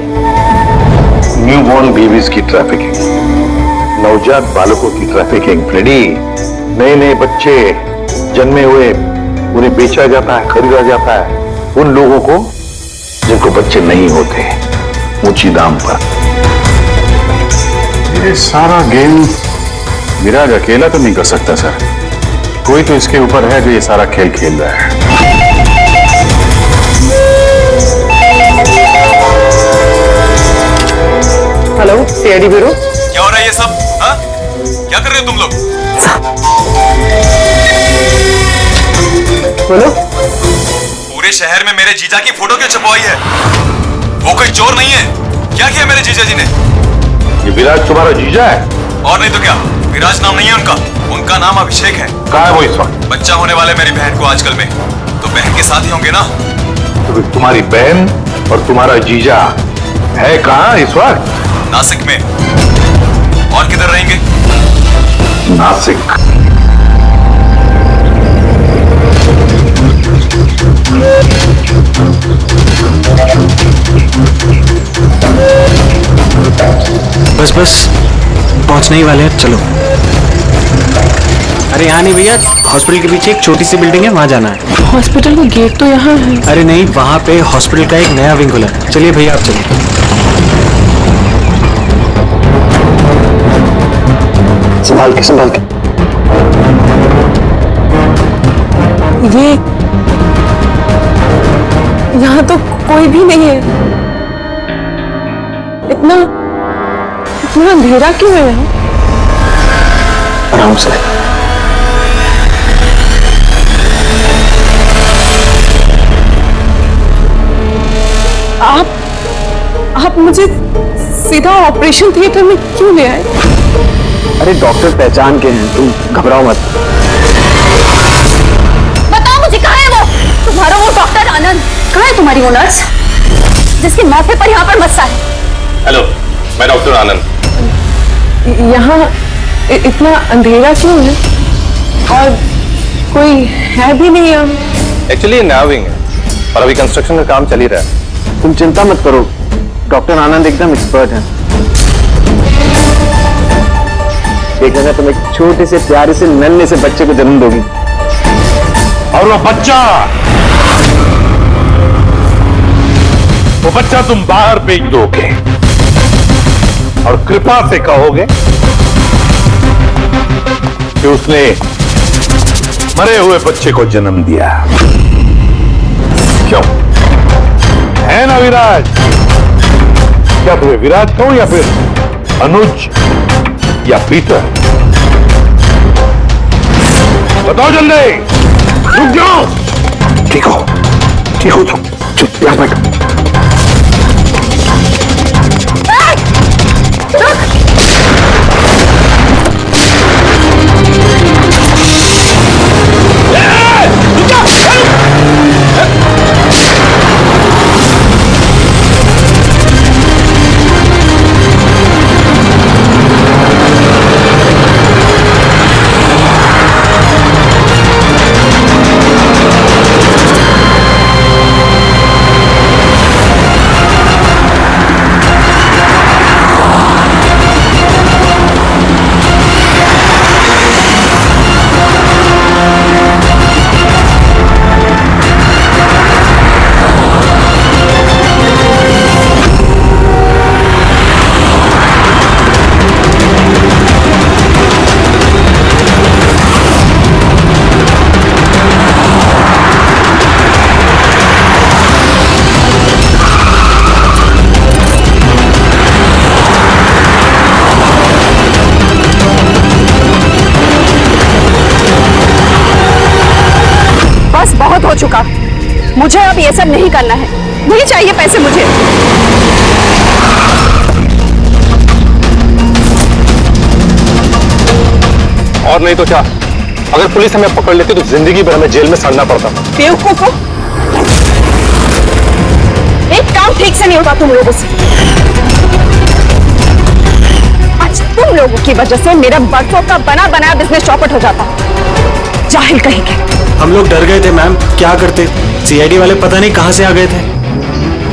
न्यू बॉर्न बेबीज की ट्रैफिकिंग, नवजात बालकों की ट्रैफिकिंग, फ्रेडी। नए नए बच्चे जन्मे हुए उन्हें बेचा जाता है, खरीदा जाता है उन लोगों को जिनको बच्चे नहीं होते, ऊंची दाम पर। ये सारा गेम विराज अकेला तो नहीं कर सकता सर। कोई तो इसके ऊपर है जो ये सारा खेल खेल रहा है। Hello CID bureau. क्या हो रहा है ये सब? हाँ? क्या कर रहे हो तुम लोग? बोलो। पूरे शहर में मेरे जीजा की फोटो क्यों छपवाई है? वो कोई चोर नहीं है। क्या किया मेरे जीजा जी ने? ये विराज तुम्हारा जीजा है? और नहीं तो क्या, विराज नाम नहीं है उनका, उनका नाम अभिषेक है। कहाँ है वो इस वक्त? बच्चा होने वाले मेरी बहन को आजकल में, तो बहन के साथ ही होंगे ना। तो फिर तुम्हारी बहन और तुम्हारा जीजा है कहाँ इस वक्त? नासिक में। और किधर रहेंगे? नासिक। बस बस पहुंचने ही वाले हैं, चलो। अरे यहाँ नहीं भैया, हॉस्पिटल के पीछे एक छोटी सी बिल्डिंग है, वहाँ जाना है। हॉस्पिटल का गेट तो यहाँ है। अरे नहीं, वहाँ पे हॉस्पिटल का एक नया विंग खुला है। चलिए भैया आप चलिए। संभाल के संभाल के। ये यहाँ तो कोई भी नहीं है। इतना अंधेरा क्यों है यहाँ? आराम से। आप मुझे सीधा ऑपरेशन थिएटर में क्यों ले आए? अरे डॉक्टर पहचान के हैं, तुम घबराओ मत। बताओ मुझे कहाँ है वो? तुम्हारा वो डॉक्टर आनंद कहाँ है? तुम्हारी वो नर्स जिसकी माथे पर यहाँ पर मस्सा है। हेलो, मैं डॉक्टर आनंद। यहाँ इतना अंधेरा क्यों है? और कोई है भी नहीं यहाँ। एक्चुअली नया विंग है और अभी कंस्ट्रक्शन का काम चल ही रहा है। तुम चिंता मत करो, डॉक्टर आनंद एकदम एक्सपर्ट हैं। एक जगह तुम एक छोटे से प्यारे से नन्हे से बच्चे को जन्म दोगी, और वो बच्चा तुम बाहर भेज दोगे और कृपा से कहोगे कि उसने मरे हुए बच्चे को जन्म दिया। क्यों है ना विराज? क्या तुम्हें विराज कहूं या फिर अनुज या पीटर? बताओ जल्दी, रुक जाओ। ठीक हो तुम, चुप यहाँ बैठो। चुका। मुझे अब ये सब नहीं करना है, नहीं चाहिए पैसे मुझे। और नहीं तो क्या, अगर पुलिस हमें पकड़ लेती तो जिंदगी भर हमें जेल में सड़ना पड़ता। बेवकूफ हो, एक काम ठीक से नहीं होता तुम लोगों से। आज तुम लोगों की वजह से मेरा बरसों का बना बनाया बिजनेस चौपट हो जाता। जाहिल कहीं के। हम लोग डर गए थे मैम, क्या करते? सीआईडी वाले पता नहीं कहां से आ गए थे।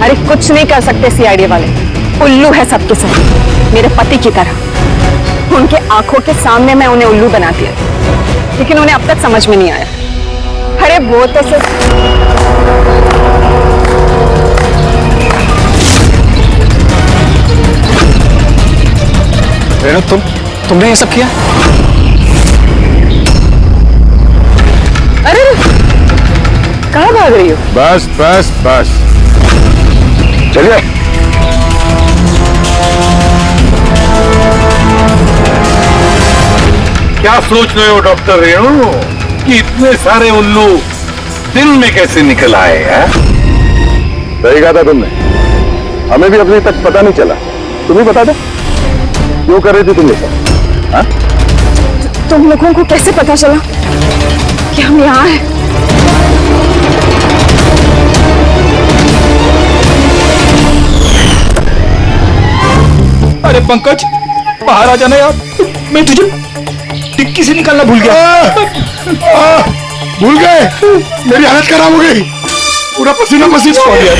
अरे कुछ नहीं कर सकते सीआईडी वाले, उल्लू है सबके सब, मेरे पति की तरह। उनके आंखों के सामने मैं उन्हें उल्लू बना दिया, लेकिन उन्हें अब तक समझ में नहीं आया। अरे वो तो सिर्फ रेणु, तुमने ये सब किया? अरे कहाँ भाग रही हो? बस बस बस, चलिए। क्या सोच रहे हो डॉक्टर रेणु कि इतने सारे उल्लू दिन में कैसे निकल आए हैं? सही कहा था तुमने, हमें भी अभी तक पता नहीं चला। तुम्हें बता दो क्यों कर रही थी तुम ये सब? हाँ? तुम लोगों को कैसे पता चला कि हम यहाँ हैं? अरे पंकज, बाहर आ जाना यार, मैं तुझे टिक्की से निकालना भूल गया। भूल गए? मेरी हालत खराब हो गई, पूरा पसीना पसीना हो गया।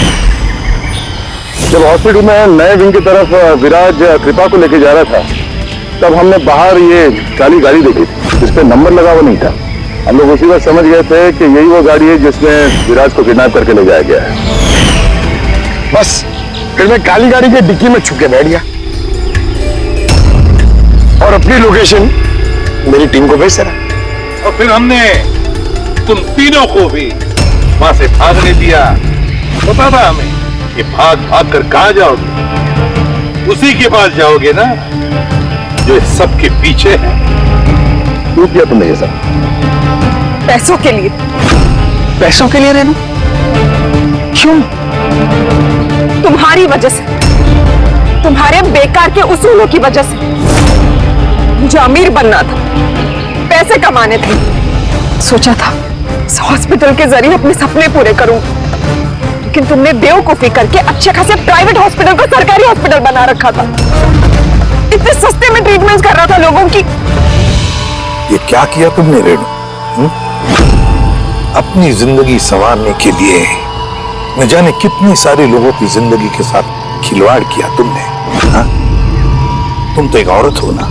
जब हॉस्पिटल में नए विंग की तरफ विराज कृपा को लेके जा रहा था, तब हमने बाहर ये काली गाड़ी देखी थी, जिस पे नंबर लगा हुआ नहीं था। हम लोग उसी वक्त समझ गए थे कि यही वो गाड़ी है जिसमें विराज को किडनैप करके ले जाया गया है। बस फिर मैं काली गाड़ी के डिक्की में छुप के बैठ गया और अपनी लोकेशन मेरी टीम को भेज रहा। और फिर हमने तुम तीनों को भी वहां से भागने दिया। पता था हमें कि भाग भाग कर कहां जाओगे, उसी के पास जाओगे ना जो सबके पीछे है। क्यों किया तुमने ये सब? पैसों के लिए। पैसों के लिए रेणु? क्यों? तुम्हारी वजह से, तुम्हारे बेकार के उसूलों की वजह से। मुझे अमीर बनना था, पैसे कमाने थे। सोचा था इस हॉस्पिटल के जरिए अपने सपने पूरे करूं, लेकिन तुमने बेवकूफी करके अच्छे खासे प्राइवेट हॉस्पिटल को सरकारी हॉस्पिटल बना रखा था। इतने सस्ते में ट्रीटमेंट कर रहा था लोगों की। ये क्या किया तुमने रेणु? अपनी जिंदगी संवारने के लिए न जाने कितनी सारे लोगों की जिंदगी के साथ खिलवाड़ किया तुमने। हा? तुम तो एक औरत हो ना,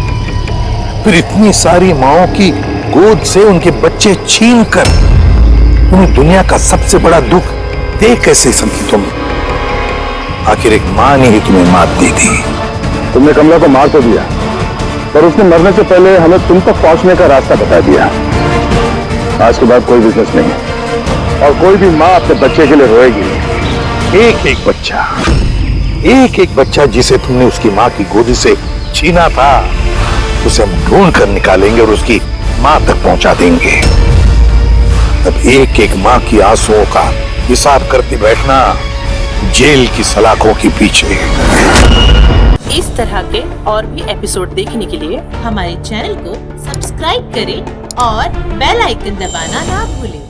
फिर इतनी सारी माओं की गोद से उनके बच्चे छीन कर तुम्हें दुनिया का सबसे बड़ा दुख दे कैसे समझी तुम? आखिर एक मां ने ही तुम्हें मात दी थी। तुमने कमला को मार तो दिया, पर उसने मरने से पहले हमें तुम तक पहुंचने का रास्ता बता दिया। आज के बाद कोई बिजनेस नहीं और कोई भी मां अपने बच्चे के लिए रोएगी नहीं। एक एक बच्चा जिसे तुमने उसकी मां की गोदी से छीना था, उसे हम ढूंढ कर निकालेंगे और उसकी मां तक पहुंचा देंगे। अब एक एक मां की आंसुओं का हिसाब करते बैठना जेल की सलाखों के पीछे। इस तरह के और भी एपिसोड देखने के लिए हमारे चैनल को सब्सक्राइब करें और बेल आइकन दबाना ना भूलें।